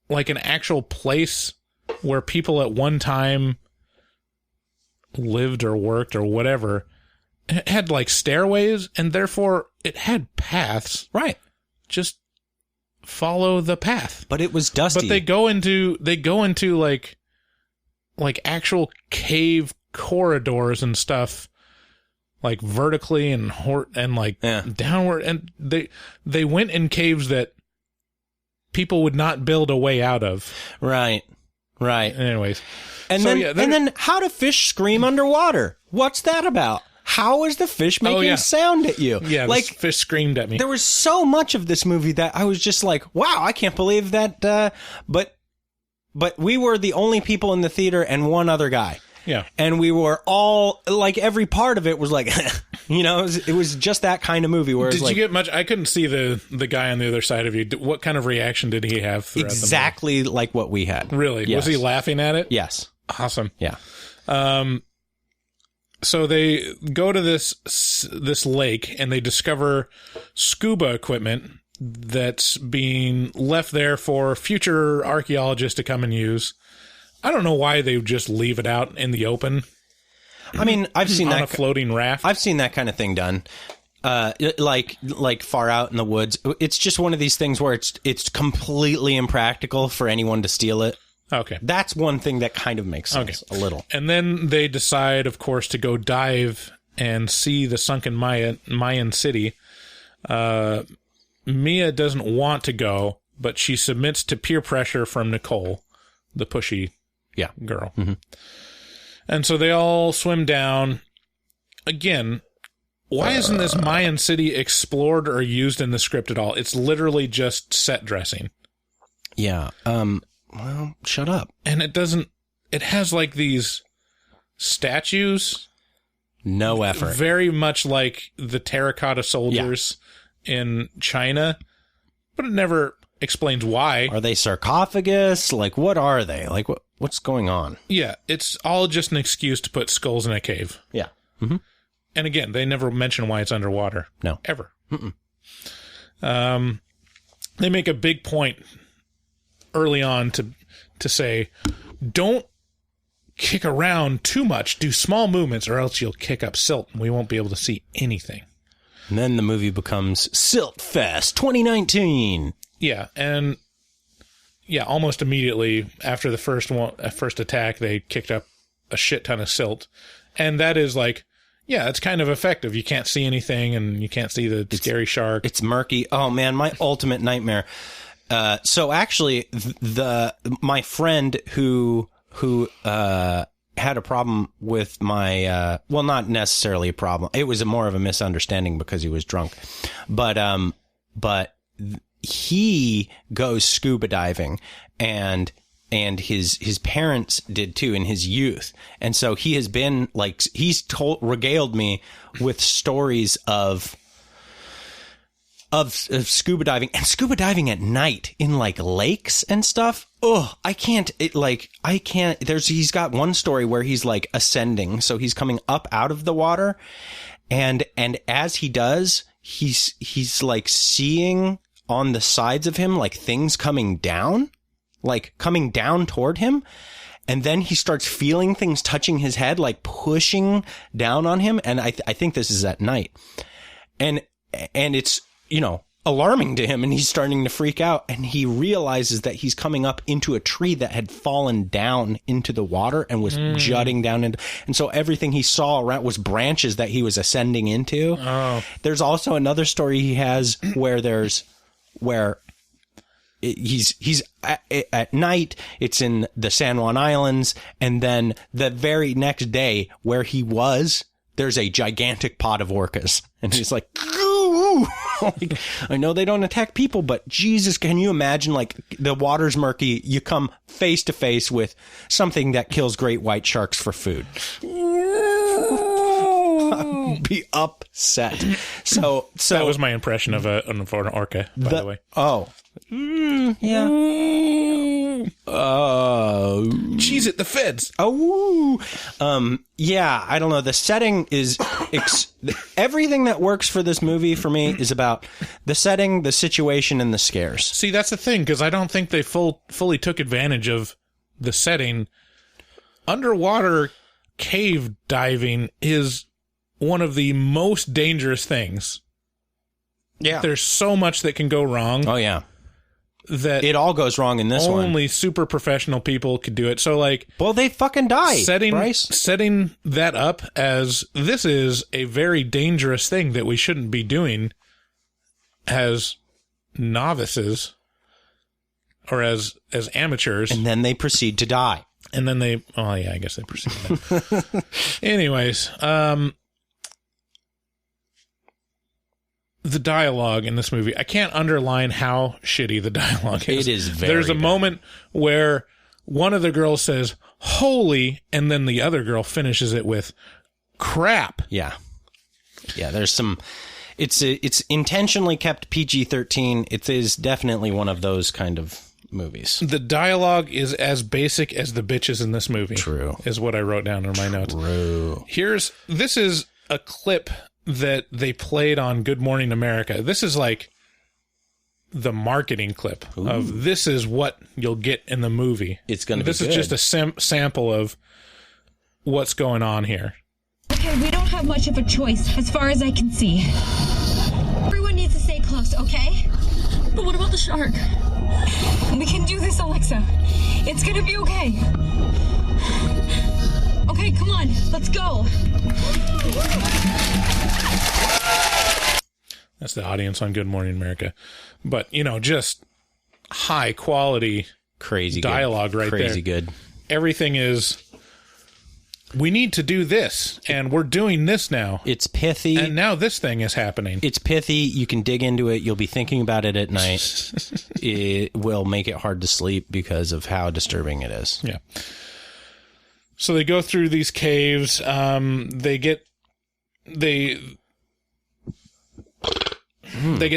actual place where people at one time lived or worked or whatever, it had like stairways, and therefore it had paths. Right. Just follow the path. But it was dusty. But they go into like actual cave corridors and stuff, like vertically and downward, and they went in caves that people would not build a way out of. Right. Anyways, and then how do fish scream underwater? What's that about? How is the fish making sound at you? Yeah, like fish screamed at me. There was so much of this movie that I was just like, wow, I can't believe that. But we were the only people in the theater and one other guy. Yeah. And we were all, like, every part of it was like, it was just that kind of movie where Did you get much? I couldn't see the guy on the other side of you. What kind of reaction did he have throughout exactly the movie? Like what we had. Really? Yes. Was he laughing at it? Yes. Awesome. Yeah. So they go to this lake and they discover scuba equipment that's being left there for future archaeologists to come and use. I don't know why they would just leave it out in the open. I mean, I've seen on a floating raft. I've seen that kind of thing done. Like far out in the woods. It's just one of these things where it's completely impractical for anyone to steal it. Okay. That's one thing that kind of makes sense a little. And then they decide, of course, to go dive and see the sunken Mayan city. Mia doesn't want to go, but she submits to peer pressure from Nicole, the pushy girl. Mm-hmm. And so they all swim down. Again, why isn't this Mayan city explored or used in the script at all? It's literally just set dressing. Yeah. Well, shut up. And it has like these statues. No effort. Very much like the terracotta soldiers in China, but it never explains why. Are they sarcophagus? Like, what are they? Like, what's going on? Yeah, it's all just an excuse to put skulls in a cave. Yeah. Mm-hmm. And again, they never mention why it's underwater. No. Ever. They make a big point early on to say, don't kick around too much, do small movements, or else you'll kick up silt and we won't be able to see anything. And then the movie becomes Silt Fest 2019. Yeah, and almost immediately after the first attack, they kicked up a shit ton of silt. And that is like, it's kind of effective. You can't see anything and you can't see the scary shark. It's murky. Oh man, my ultimate nightmare. So actually my friend who had a problem with my, well, not necessarily a problem. It was more of a misunderstanding because he was drunk, but he goes scuba diving and his parents did too in his youth. And so he has been like, regaled me with stories of scuba diving and scuba diving at night in like lakes and stuff. Oh, he's got one story where he's like ascending. So he's coming up out of the water and as he does, he's like seeing on the sides of him, like things coming down toward him. And then he starts feeling things touching his head, like pushing down on him. And I think this is at night and it's, alarming to him, and he's starting to freak out, and he realizes that he's coming up into a tree that had fallen down into the water and was jutting down into, and so everything he saw around was branches that he was ascending into. Oh. There's also another story he has where he's at night, it's in the San Juan Islands, and then the very next day where he was, there's a gigantic pod of orcas, and he's like, like, I know they don't attack people, but Jesus, can you imagine, like, the water's murky, you come face to face with something that kills great white sharks for food. I'd be upset. So that was my impression of an orca, by the way. Oh. Yeah. Cheese it, the feds. Oh. Yeah, I don't know. The setting is everything that works for this movie for me is about the setting, the situation, and the scares. See, that's the thing, because I don't think they fully took advantage of the setting. Underwater cave diving is one of the most dangerous things. Yeah. There's so much that can go wrong. Oh, yeah. That it all goes wrong in this one. Only super professional people could do it. So, like, well, they fucking die. Setting that up as this is a very dangerous thing that we shouldn't be doing as novices or as amateurs. And then they proceed to die. And then I guess they proceed to die. Anyways, the dialogue in this movie, I can't underline how shitty the dialogue is. It is very There's a bad. moment where one of the girls says, holy, and then the other girl finishes it with crap. Yeah. Yeah, there's some... It's intentionally kept PG-13. It is definitely one of those kind of movies. The dialogue is as basic as the bitches in this movie. True. Is what I wrote down in my notes. True. This is a clip that they played on Good Morning America. This is like the marketing clip of this is what you'll get in the movie. It's going to be good. This is just a sample of what's going on here. Okay, we don't have much of a choice, as far as I can see. Everyone needs to stay close, okay? But what about the shark? We can do this, Alexa. It's gonna be okay. Okay, come on. Let's go. That's the audience on Good Morning America. But, just high quality crazy dialogue good. right there. Crazy good. Everything is, we need to do this, and we're doing this now. It's pithy. And now this thing is happening. It's pithy. You can dig into it. You'll be thinking about it at night. It will make it hard to sleep because of how disturbing it is. Yeah. So they go through these caves. They get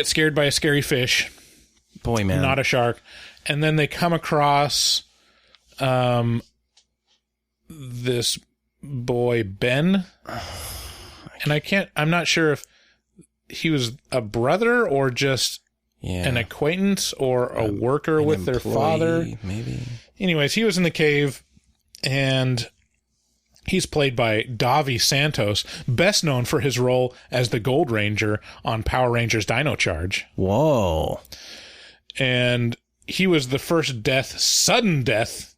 scared by a scary fish. Boy, man. Not a shark. And then they come across this boy, Ben. And I'm not sure if he was a brother or just an acquaintance or a worker with their father. Maybe. Anyways, he was in the cave, and he's played by Davi Santos, best known for his role as the Gold Ranger on Power Rangers Dino Charge. Whoa. And he was the first sudden death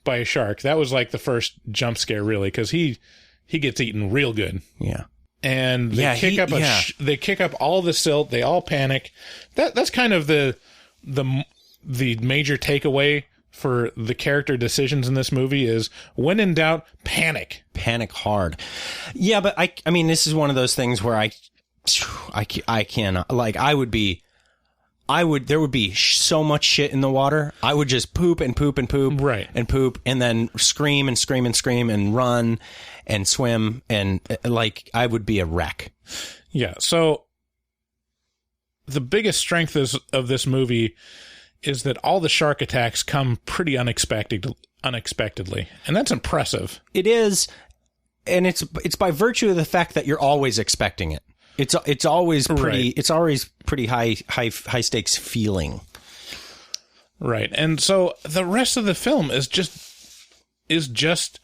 by a shark. That was like the first jump scare, really, because he gets eaten real good. Yeah. And they kick up all the silt. They all panic. That's kind of the major takeaway for the character decisions in this movie is, when in doubt, panic. Panic hard. Yeah, but I mean, this is one of those things where I cannot, like, there would be so much shit in the water. I would just poop and poop and poop. Right. And poop and then scream and scream and scream and run and swim. And like, I would be a wreck. Yeah. So the biggest strength of this movie is that all the shark attacks come pretty unexpectedly. And that's impressive. It is. And it's by virtue of the fact that you're always expecting it. It's always pretty. Right. It's always pretty high stakes feeling. Right, and so the rest of the film is just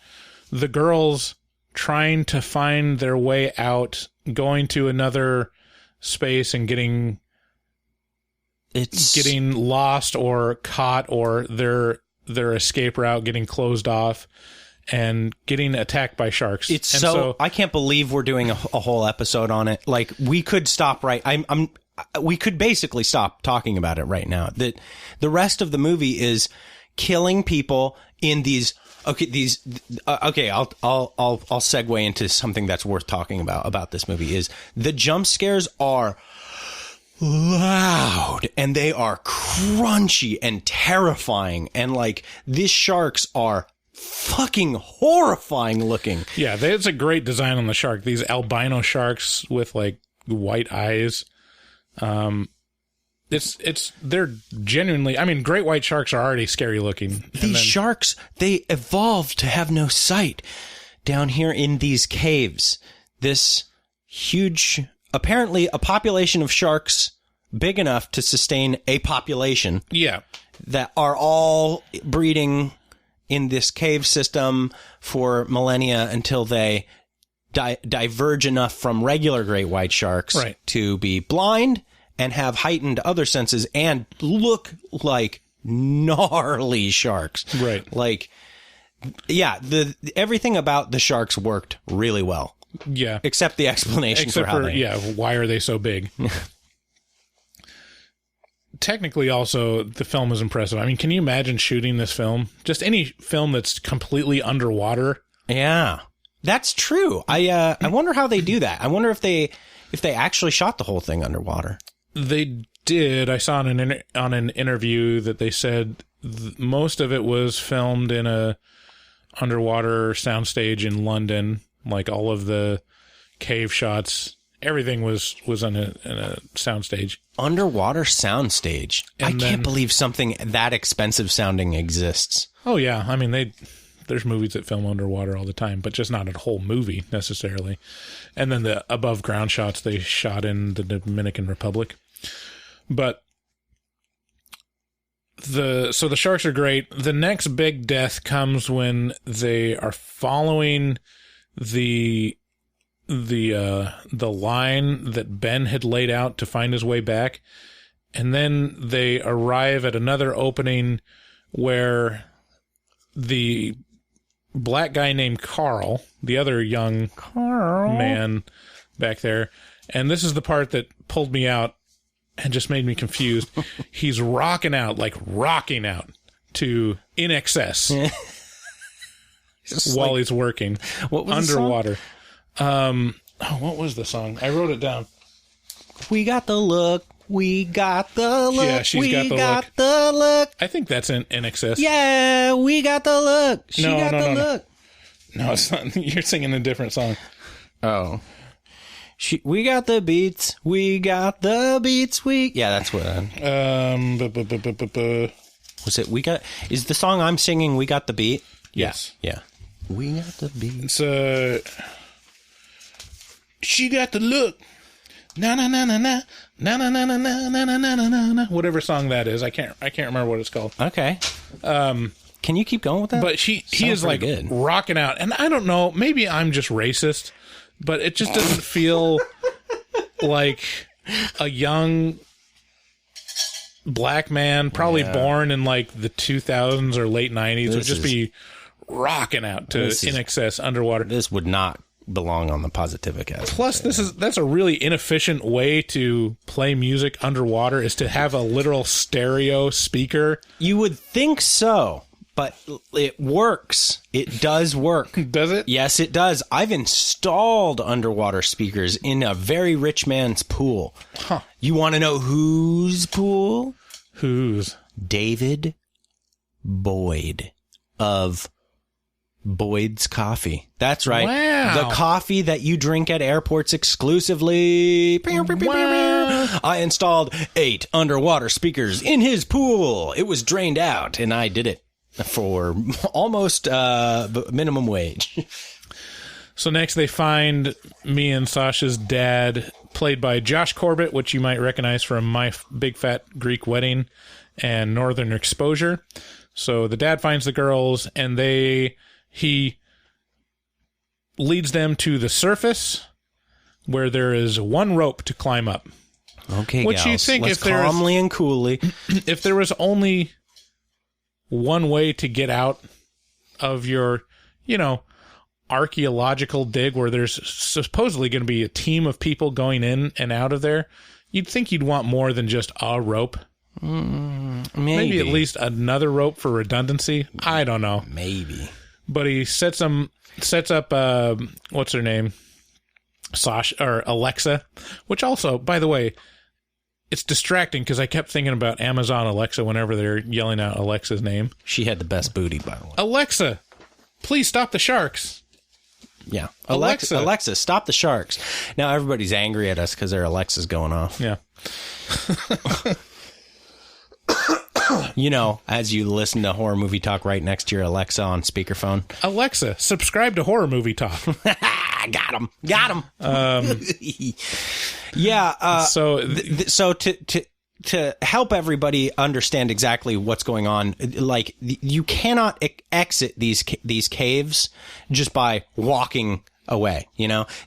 the girls trying to find their way out, going to another space and getting lost or caught, or their escape route getting closed off, and getting attacked by sharks. It's so I can't believe we're doing a whole episode on it. Like, we could stop right. We could basically stop talking about it right now. That the rest of the movie is killing people in these. Okay, I'll segue into something that's worth talking about this movie. Is the jump scares are loud and they are crunchy and terrifying, and like, these sharks are fucking horrifying looking. Yeah, there's a great design on the shark. These albino sharks with like white eyes. They're genuinely, I mean, great white sharks are already scary looking. These sharks, they evolved to have no sight down here in these caves. This huge, apparently a population of sharks big enough to sustain a population. Yeah. That are all breeding in this cave system for millennia until they diverge enough from regular great white sharks to be blind and have heightened other senses and look like gnarly sharks. Right. Like, yeah, everything about the sharks worked really well. Yeah. Except the explanation for how they... why are they so big? Technically, also, the film is impressive. I mean, can you imagine shooting this film? Just any film that's completely underwater. Yeah, that's true. I wonder how they do that. I wonder if they actually shot the whole thing underwater. They did. I saw on an interview that they said most of it was filmed in a underwater soundstage in London. Like, all of the cave shots, everything was in a soundstage. Underwater soundstage. I can't believe something that expensive sounding exists. Oh yeah, I mean there's movies that film underwater all the time, but just not a whole movie necessarily. And then the above ground shots they shot in the Dominican Republic. But the sharks are great. The next big death comes when they are following the line that Ben had laid out to find his way back, And then they arrive at another opening where the black guy named Carl, the other young man back there, and this is the part that pulled me out and just made me confused. He's rocking out to In Excess while he's working underwater. What was the song? I wrote it down. We got the look. We got the look. Yeah, she's got the look. The look. I think that's in Excess. Yeah, we got the look. She got the look. No, it's not. You're singing a different song. Oh. We got the beats. We got the beats. Yeah, that's what. Was it? Is the song I'm singing? We got the beat. Yes. Yeah. We got the beat. She got the look. Na na na na na na na na na na na na na na na. Whatever song that is, I can't remember what it's called. Okay. Can you keep going with that? But he is like good. Rocking out, and I don't know. Maybe I'm just racist, but it just doesn't feel like a young black man, probably born in like the 2000s or late 90s, would just be rocking out to In Excess underwater. This would not belong on the Positivicast. Plus, that's a really inefficient way to play music underwater, is to have a literal stereo speaker. You would think so, but it works. It does work. Does it? Yes, it does. I've installed underwater speakers in a very rich man's pool. Huh. You want to know whose pool? Whose? David Boyd of Boyd's Coffee. That's right. Wow. The coffee that you drink at airports exclusively. Wow. I installed 8 underwater speakers in his pool. It was drained out, and I did it for almost minimum wage. So next they find me and Sasha's dad, played by Josh Corbett, which you might recognize from My Big Fat Greek Wedding and Northern Exposure. So the dad finds the girls, and he leads them to the surface where there is one rope to climb up. Okay, which gals, you think let's if there calmly and coolly, if there was only one way to get out of your, archaeological dig where there's supposedly going to be a team of people going in and out of there, you'd think you'd want more than just a rope. Maybe at least another rope for redundancy. I don't know. Maybe. But he sets up what's her name? Sasha or Alexa, which also, by the way, it's distracting because I kept thinking about Amazon Alexa whenever they're yelling out Alexa's name. She had the best booty, by the way. Alexa, please stop the sharks. Yeah. Alexa, stop the sharks. Now everybody's angry at us because their Alexa's going off. Yeah. As you listen to Horror Movie Talk right next to your Alexa on speakerphone. Alexa, subscribe to Horror Movie Talk. Got him. Yeah. So to help everybody understand exactly what's going on, like you cannot exit these caves just by walking away.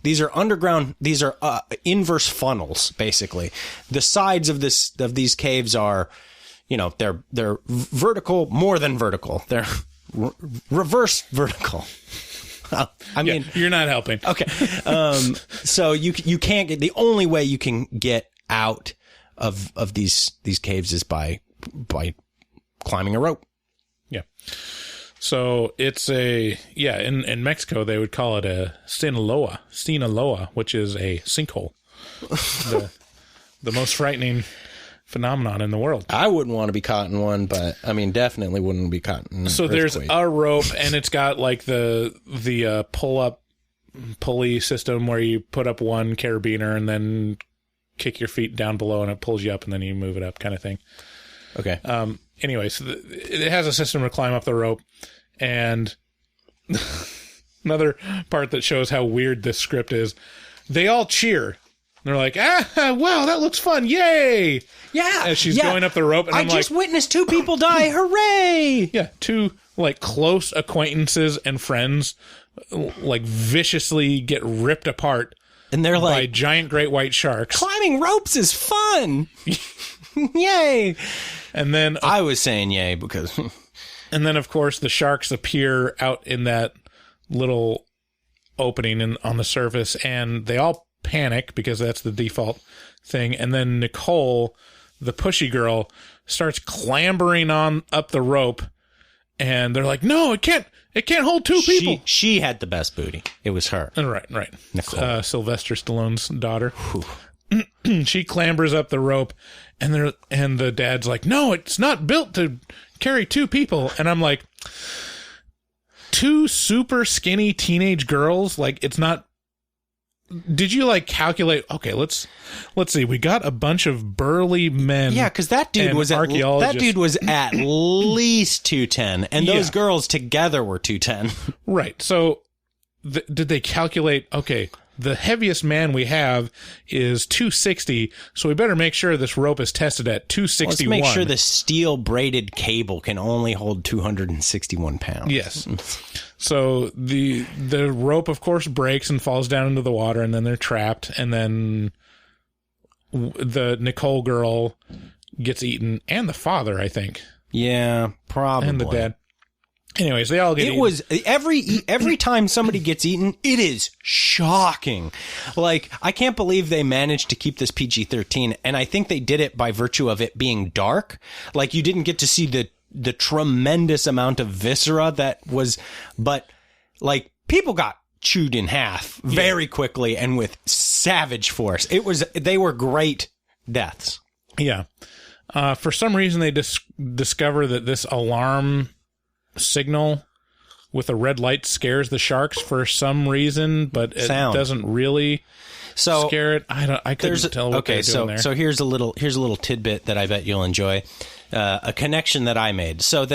These are underground. These are inverse funnels, basically. The sides of these caves are, they're vertical, more than vertical. They're reverse vertical. I mean, you're not helping. Okay. So you can't get, the only way you can get out of these caves is by climbing a rope. Yeah. So it's in Mexico they would call it a Sinaloa, which is a sinkhole. the most frightening phenomenon in the world. I wouldn't want to be caught in one, but I mean, definitely wouldn't be caught in. So there's a rope, and it's got like the pulley system where you put up one carabiner and then kick your feet down below, and it pulls you up, and then you move it up, kind of thing. Okay. Anyway, so it has a system to climb up the rope, and another part that shows how weird this script is, they all cheer. They're like, wow, that looks fun. Yay. Yeah. As she's going up the rope. And I just witnessed 2 people die. Hooray. Yeah. 2 like close acquaintances and friends like viciously get ripped apart. And they're like, by giant great white sharks. Climbing ropes is fun. Yay! And then I was saying yay because... And then, of course, the sharks appear out in that little opening on the surface, and they all panic because that's the default thing. And then Nicole, the pushy girl, starts clambering on up the rope, and they're like, "No, it can't hold two people." She had the best booty. It was her. Right. Nicole. Sylvester Stallone's daughter. She clambers up the rope, and the dad's like, "No, it's not built to carry two people." And I'm like, two super skinny teenage girls? Like, it's not... Did you, like, calculate... Okay, let's see. We got a bunch of burly men. Yeah, because that dude was at least 210, and those girls together were 210. Right. So, did they calculate, okay, the heaviest man we have is 260, so we better make sure this rope is tested at 261. Let's make sure the steel braided cable can only hold 261 pounds. Yes. So the rope, of course, breaks and falls down into the water, and then they're trapped, and then the Nicole girl gets eaten, and the father, I think. Yeah, probably. And the dad. Anyways, they all get eaten. It was every time somebody gets eaten, it is shocking. Like, I can't believe they managed to keep this PG-13, and I think they did it by virtue of it being dark. Like, you didn't get to see the tremendous amount of viscera that was, but like, people got chewed in half very quickly and with savage force. They were great deaths. Yeah. For some reason, they discover that this alarm signal with a red light scares the sharks for some reason, but it doesn't really scare it. I couldn't tell what they're doing there. So here's a little tidbit that I bet you'll enjoy. A connection that I made. So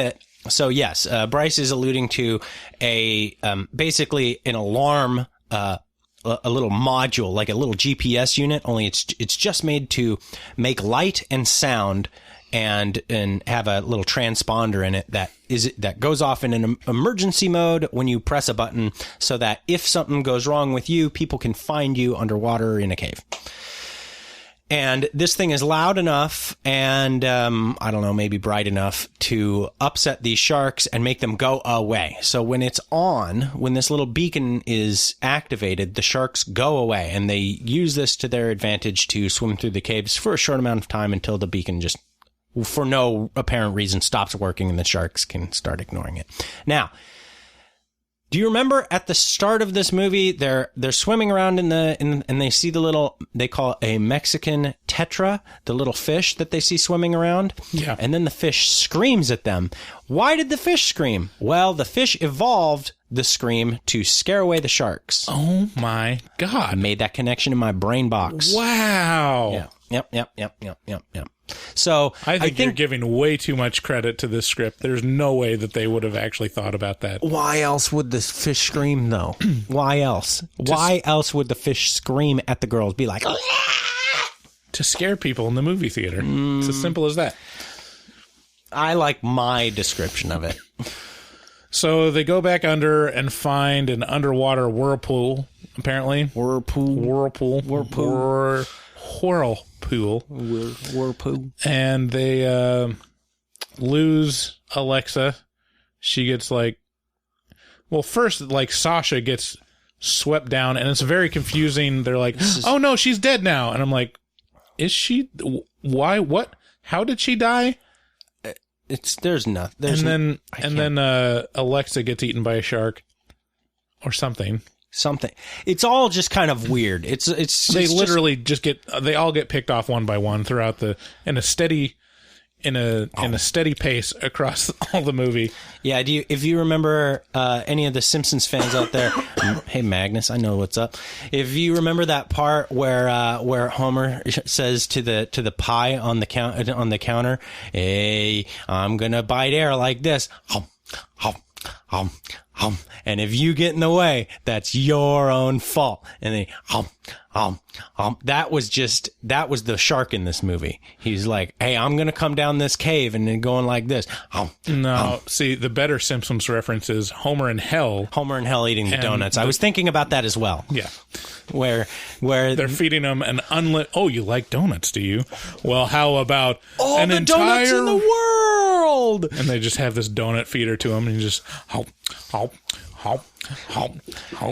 yes, Bryce is alluding to basically an alarm, a little module, like a little GPS unit, only it's just made to make light and sound and have a little transponder in it that goes off in an emergency mode when you press a button, so that if something goes wrong with you, people can find you underwater in a cave. And this thing is loud enough and, I don't know, maybe bright enough to upset these sharks and make them go away. So when it's on, when this little beacon is activated, the sharks go away, and they use this to their advantage to swim through the caves for a short amount of time until the beacon just, for no apparent reason, stops working and the sharks can start ignoring it. Now, do you remember at the start of this movie, they're swimming around and they see the little, they call it a Mexican tetra, the little fish that they see swimming around? Yeah. And then the fish screams at them. Why did the fish scream? Well, the fish evolved the scream to scare away the sharks. Oh my God. I made that connection in my brain box. Wow. Yeah. Yep. So I think you're giving way too much credit to this script. There's no way that they would have actually thought about that. Why else would the fish scream, though? Why else? Why else would the fish scream at the girls? Be like, to scare people in the movie theater. It's as simple as that. I like my description of it. So they go back under and find an underwater whirlpool, apparently. Whirlpool. And they lose Alexa. She gets first, Sasha gets swept down, and it's very confusing. They're like, oh no, she's dead now. And I'm like, is she? Why? What? How did she die? There's nothing. And then Alexa gets eaten by a shark or something. It's all just kind of weird. They all get picked off one by one throughout in a steady pace across all the movie. Yeah. If you remember, any of the Simpsons fans out there, hey Magnus, I know what's up. If you remember that part where Homer says to the pie on the counter, "Hey, I'm gonna bite air like this." And if you get in the way, that's your own fault. And then, That was the shark in this movie. He's like, hey, I'm going to come down this cave and then going like this. See, the better Simpsons reference is Homer in Hell. Homer in Hell eating the donuts. I was thinking about that as well. Yeah. Where they're feeding them an oh, you like donuts, do you? Well, how about all the donuts in the world? And they just have this donut feeder to him, and you just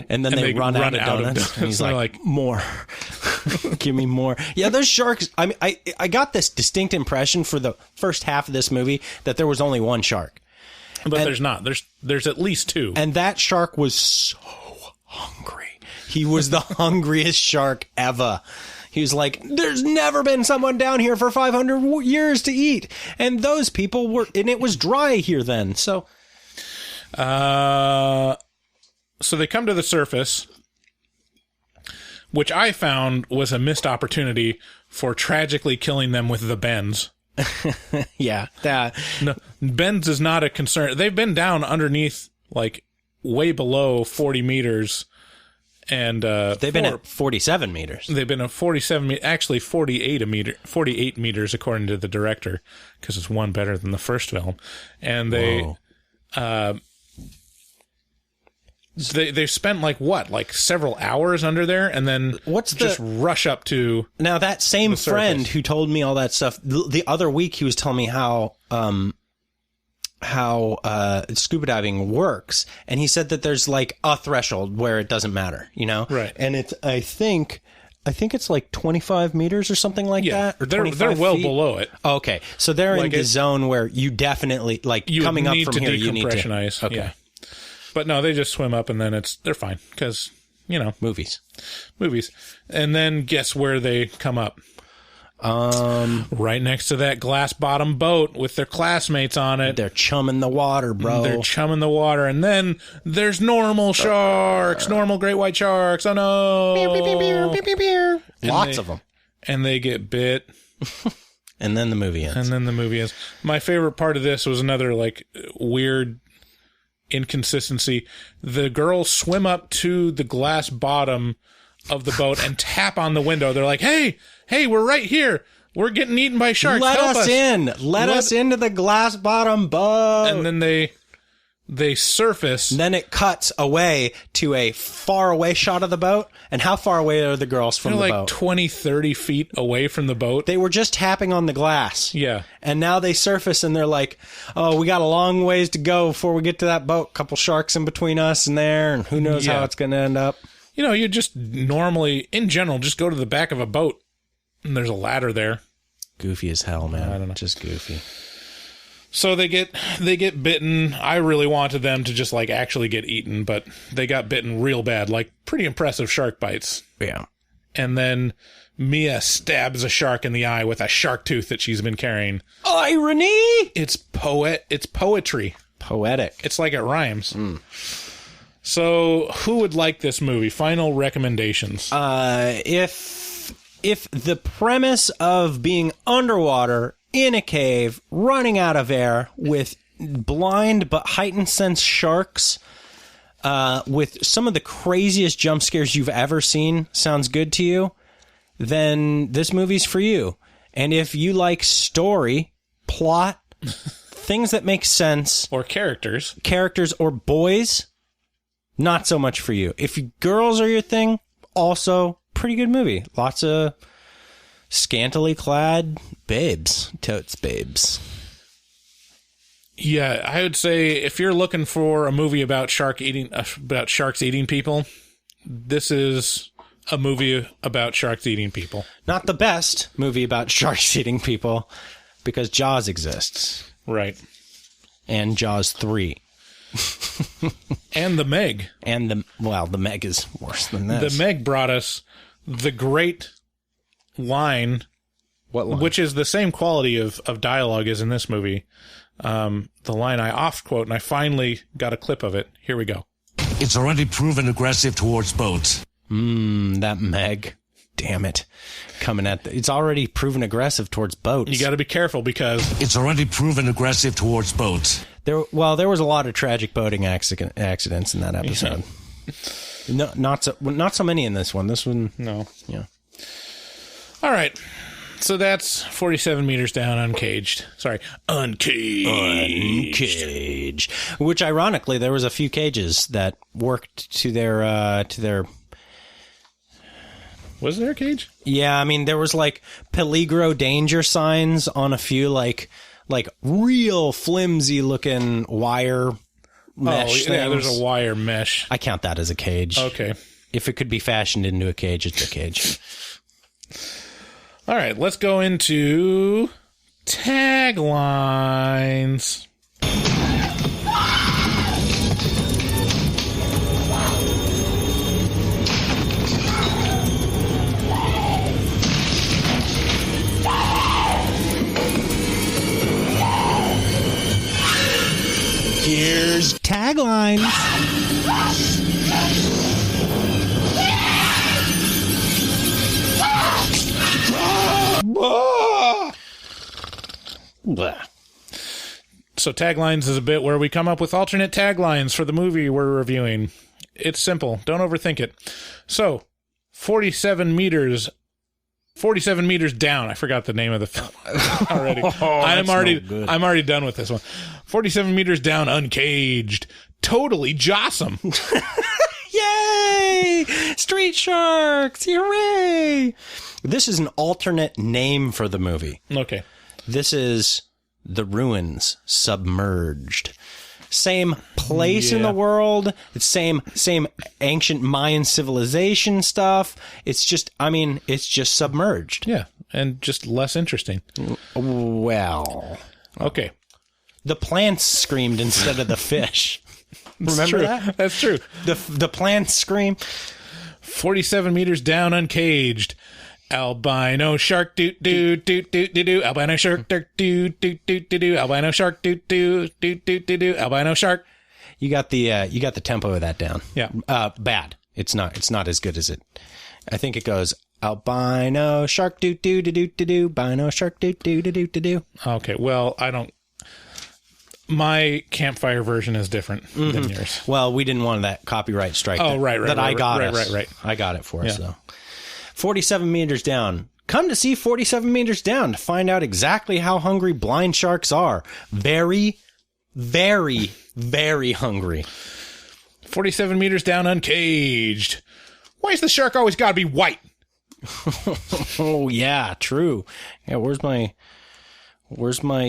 and then they run out of donuts. And he's like, more. Give me more. Yeah, those sharks. I mean, I got this distinct impression for the first half of this movie that there was only one shark. But there's not. There's at least two. And that shark was so hungry. He was the hungriest shark ever. He was like, there's never been someone down here for 500 years to eat. And those people were, and it was dry here then. So they come to the surface, which I found was a missed opportunity for tragically killing them with the bends. Yeah. No, bends is not a concern. They've been down underneath, like, way below 40 meters. And they've been at 47 meters. They've been at 47 actually 48 meters according to the director, because it's one better than the first film. And they've spent like several hours under there, and then just rush up to now that same friend who told me all that stuff the other week. He was telling me how scuba diving works, and he said that there's like a threshold where it doesn't matter, right? And it's I think it's like 25 meters or something like that, or they're well below it. Okay, so they're in the zone where you definitely coming up from here. You need to ice. Okay. Yeah. But no, they just swim up, and then they're fine, because movies, and then guess where they come up? Right next to that glass bottom boat with their classmates on it. They're chumming the water, bro. They're chumming the water, and then there's normal sharks, normal great white sharks. Oh no! Lots of them, and they get bit. And then the movie ends. My favorite part of this was another weird inconsistency. The girls swim up to the glass bottom of the boat and tap on the window. They're like, hey, we're right here. We're getting eaten by sharks. Let Help us in. Let us into the glass bottom boat. And then they surface. And then it cuts away to a far away shot of the boat. And how far away are the girls from the boat? Like 20, 30 feet away from the boat. They were just tapping on the glass. Yeah. And now they surface, and they're like, oh, we got a long ways to go before we get to that boat. Couple sharks in between us and there, and who knows how it's going to end up. You just normally, in general, just go to the back of a boat, and there's a ladder there. Goofy as hell, man. I don't know. Just goofy. So they get bitten. I really wanted them to just actually get eaten, but they got bitten real bad, pretty impressive shark bites. Yeah. And then Mia stabs a shark in the eye with a shark tooth that she's been carrying. Irony! It's poetry. Poetic. It's like it rhymes. So, who would like this movie? Final recommendations. If the premise of being underwater in a cave, running out of air with blind but heightened sense sharks, with some of the craziest jump scares you've ever seen sounds good to you, then this movie's for you. And if you like story, plot, things that make sense, or characters or boys, not so much for you. If girls are your thing, also pretty good movie. Lots of scantily clad babes. Totes babes. Yeah, I would say if you're looking for a movie about sharks eating people, this is a movie about sharks eating people. Not the best movie about sharks eating people, because Jaws exists. Right. And Jaws 3. And The Meg. And the Meg is worse than this. The Meg brought us the great line. What line? Which is the same quality of dialogue as in this movie. The line I oft quote, and I finally got a clip of it. Here we go. It's already proven aggressive towards boats. That Meg. Damn it. It's already proven aggressive towards boats. You got to be careful, because it's already proven aggressive towards boats. There was a lot of tragic boating accidents in that episode. No, not so many in this one. This one, No. yeah. All right. So that's 47 meters down, Uncaged. Sorry, Uncaged. Uncaged. Which, ironically, there was a few cages that worked to their. Was there a cage? Yeah, I mean, there was like Peligro danger signs on a few like real flimsy looking wire mesh things. Yeah, there's a wire mesh. I count that as a cage. Okay. If it could be fashioned into a cage, it's a cage. All right, let's go into taglines. Here's taglines. So taglines is a bit where we come up with alternate taglines for the movie we're reviewing. It's simple. Don't overthink it. So, 47 meters down. I forgot the name of the film already. I'm already done with this one. 47 meters down, Uncaged. Totally Jossum. Yay! Street sharks! Hooray! This is an alternate name for the movie. Okay. This is The Ruins Submerged. Same place in the world. It's same ancient Mayan civilization stuff. It's just submerged. Yeah, and just less interesting. Well, okay. The plants screamed instead of the fish. Remember that? That's true. The plants scream. 47 meters down, Uncaged. Albino shark doot doot doot doot doot doot. Albino shark doot doot doot doot doot. Albino shark doot doot doot doot doot doot. Albino shark. You got the tempo of that down. Yeah. Bad. It's not as good as it. I think it goes albino shark doot doot doot doot doot. Albino shark doot doot doot doot doot. Okay. Well, I don't. My campfire version is different than yours. Well, we didn't want that copyright strike. Oh, right. I got it for us, Yeah. though. 47 meters down. Come to see 47 meters down to find out exactly how hungry blind sharks are. Very, very, very hungry. 47 meters down, Uncaged. Why is the shark always got to be white? Oh, yeah, true. Yeah, where's my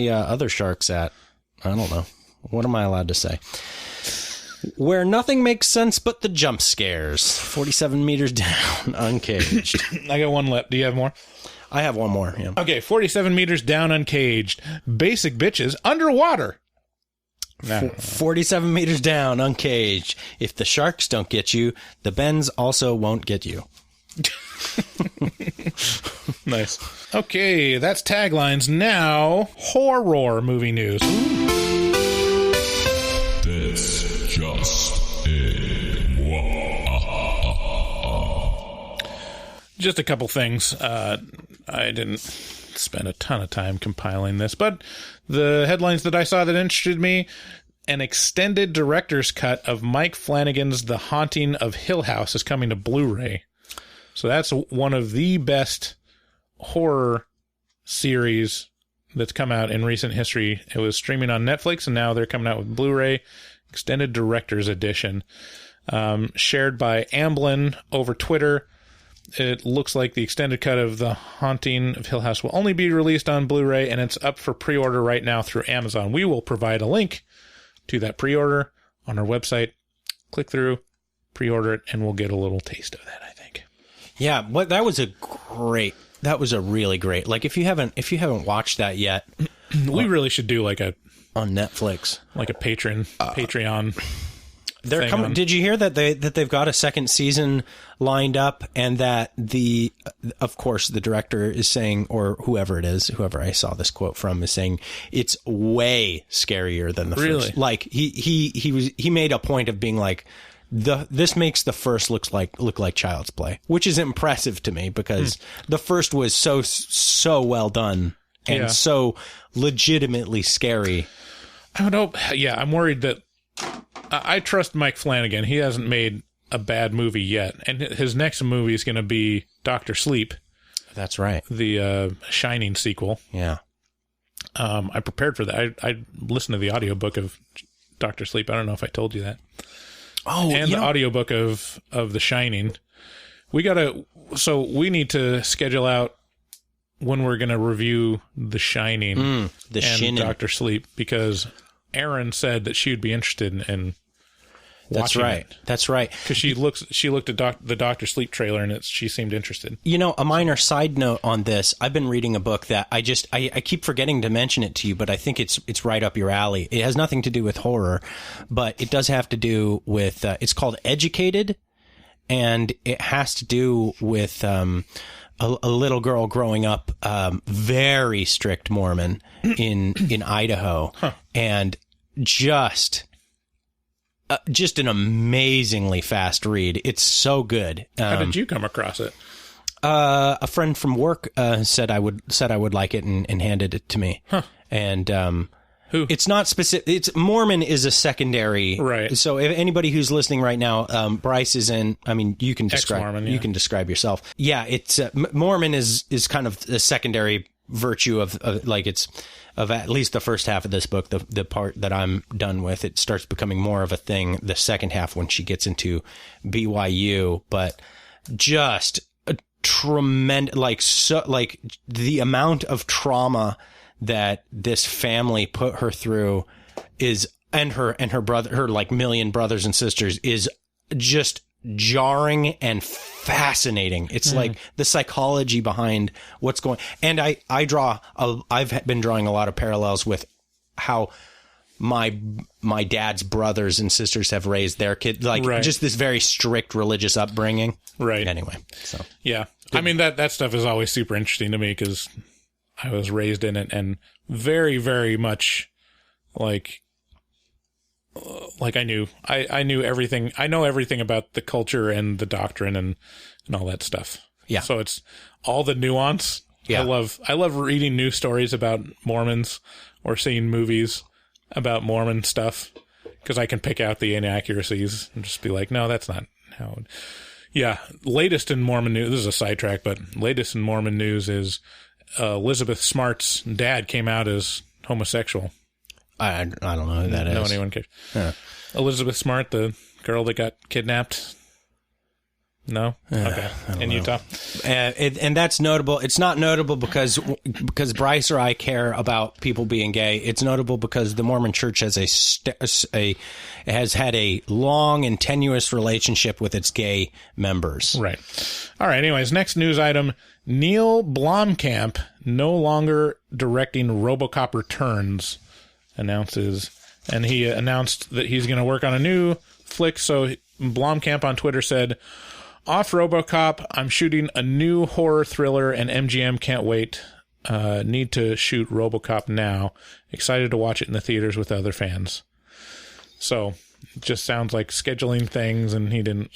other sharks at? I don't know. What am I allowed to say? Where nothing makes sense but the jump scares. 47 meters down, Uncaged. I got one left. Do you have more? I have one more. Yeah. Okay, 47 meters down, Uncaged. Basic bitches underwater. 47 meters down, Uncaged. If the sharks don't get you, the bends also won't get you. Nice. Okay, that's taglines. Now, horror movie news. This just in. Just a couple things. I didn't spend a ton of time compiling this, but the headlines that I saw that interested me: an extended director's cut of Mike Flanagan's The Haunting of Hill House is coming to Blu-ray. So that's one of the best horror series that's come out in recent history. It was streaming on Netflix, and now they're coming out with Blu-ray extended director's edition, shared by Amblin over Twitter. It looks like the extended cut of The Haunting of Hill House will only be released on Blu-ray, and it's up for pre-order right now through Amazon. We will provide a link to that pre-order on our website. Click through, pre-order it, and we'll get a little taste of that, I think. Yeah, but that was a really great. Like if you haven't watched that yet, we really should do like on Netflix, like a Patreon. They're coming. Did you hear that they've got a second season lined up, and that of course the director is saying, or whoever I saw this quote from is saying, it's way scarier than the first. Like he made a point of being like, this makes the first look like Child's Play, which is impressive to me because the first was so well done and so legitimately scary. I don't know. Yeah, I'm worried that I trust Mike Flanagan. He hasn't made a bad movie yet. And his next movie is going to be Dr. Sleep. That's right. The Shining sequel. Yeah. I prepared for that. I listened to the audiobook of Dr. Sleep. I don't know if I told you that. Oh, and the audiobook of The Shining. We need to schedule out when we're going to review The Shining and Dr. Sleep, because Erin said that she would be interested in watching it. That's right. Because she looked at the Dr. Sleep trailer and she seemed interested. You know, a minor side note on this. I've been reading a book that I keep forgetting to mention it to you, but I think it's right up your alley. It has nothing to do with horror, but it does have to do with, it's called Educated, and it has to do with a little girl growing up, very strict Mormon in Idaho, and just an amazingly fast read. It's so good. How did you come across it? A friend from work said I would like it and handed it to me. Huh. And who? It's not specific. It's Mormon is a secondary. Right. So if anybody who's listening right now, Bryce is in. I mean, you can describe. Ex-Mormon, yeah. You can describe yourself. Yeah. It's Mormon is kind of a secondary virtue of like it's of at least the first half of this book, the part that I'm done with. It starts becoming more of a thing the second half when she gets into BYU, but just a tremendous, like the amount of trauma that this family put her through and her brother, her like million brothers and sisters, is just jarring and fascinating. It's like the psychology behind what's going. And I've been drawing a lot of parallels with how my dad's brothers and sisters have raised their kids, like just this very strict religious upbringing. Right. Anyway, so yeah, I mean that stuff is always super interesting to me because I was raised in it and very, very much like I knew everything. I know everything about the culture and the doctrine and all that stuff. Yeah. So it's all the nuance. Yeah. I love reading news stories about Mormons or seeing movies about Mormon stuff because I can pick out the inaccuracies and just be like, no, that's not how. Yeah. Latest in Mormon news. This is a sidetrack, but latest in Mormon news is Elizabeth Smart's dad came out as homosexual. I don't know who that is. No, anyone cares. Yeah. Elizabeth Smart, the girl that got kidnapped. No? Okay. In Utah. And that's notable. It's not notable because Bryce or I care about people being gay. It's notable because the Mormon Church has has had a long and tenuous relationship with its gay members. Right. All right. Anyways, next news item. Neil Blomkamp, no longer directing RoboCop Returns, announces, and he announced that he's going to work on a new flick. So Blomkamp on Twitter said, "Off RoboCop, I'm shooting a new horror thriller and MGM can't wait. Need to shoot RoboCop now. Excited to watch it in the theaters with other fans." So it just sounds like scheduling things, and he didn't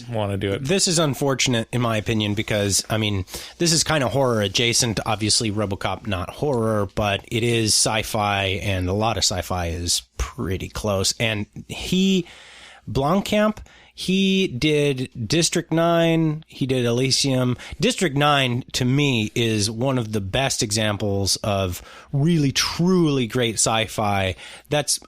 want to do it. This is unfortunate, in my opinion, because, I mean, this is kind of horror adjacent. Obviously, RoboCop, not horror, but it is sci-fi, and a lot of sci-fi is pretty close. And Blomkamp, he did District 9, he did Elysium. District 9, to me, is one of the best examples of really, truly great sci-fi that's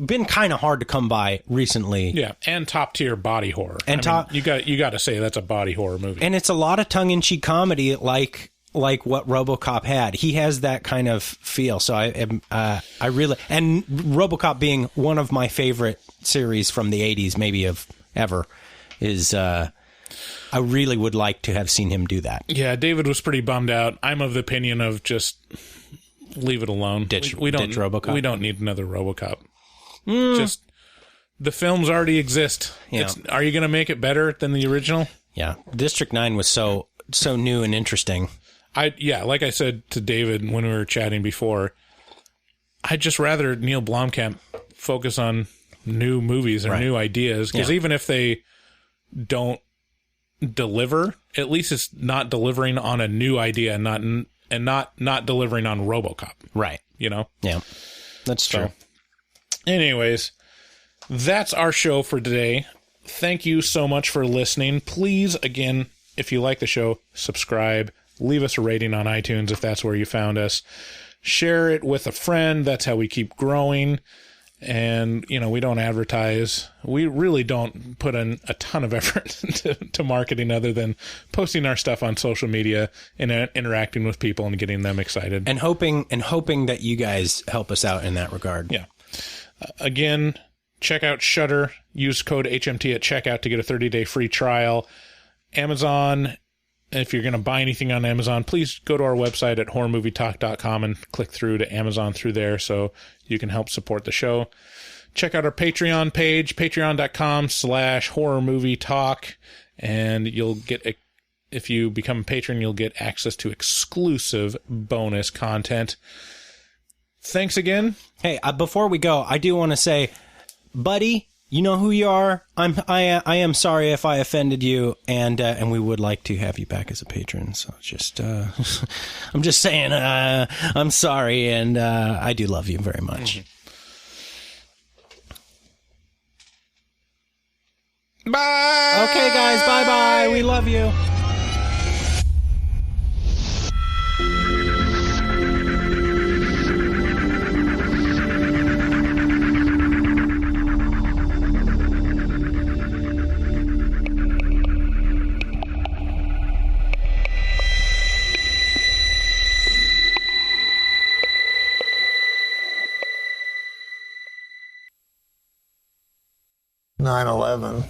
been kind of hard to come by recently. Yeah, and top tier body horror. And you got to say that's a body horror movie. And it's a lot of tongue-in-cheek comedy like what RoboCop had. He has that kind of feel. So I really, and RoboCop being one of my favorite series from the 80s, maybe of ever, is I really would like to have seen him do that. Yeah, David was pretty bummed out. I'm of the opinion of just leave it alone. Ditch RoboCop. We don't need another RoboCop. Just the films already exist. Yeah. Are you going to make it better than the original? Yeah. District 9 was so new and interesting. Like I said to David when we were chatting before, I'd just rather Neil Blomkamp focus on new movies or new ideas, because even if they don't deliver, at least it's not delivering on a new idea and not delivering on RoboCop. Right. You know? Yeah. That's true. Anyways, that's our show for today. thank you so much for listening. Please, again, if you like the show, subscribe. Leave us a rating on iTunes if that's where you found us. Share it with a friend. That's how we keep growing. And, we don't advertise. We really don't put in a ton of effort to marketing other than posting our stuff on social media and interacting with people and getting them excited. And hoping that you guys help us out in that regard. Yeah. Again, check out Shudder. Use code HMT at checkout to get a 30-day free trial. Amazon. If you're going to buy anything on Amazon, please go to our website at horrormovietalk.com and click through to Amazon through there so you can help support the show. Check out our Patreon page, patreon.com/horrormovietalk, and you'll get, if you become a patron, you'll get access to exclusive bonus content. Thanks again. Hey, before we go, I do want to say, buddy, you know who you are. I am sorry if I offended you, and we would like to have you back as a patron. So just I'm just saying, I'm sorry, and I do love you very much. Bye. Okay, guys, bye. We love you. "9/11."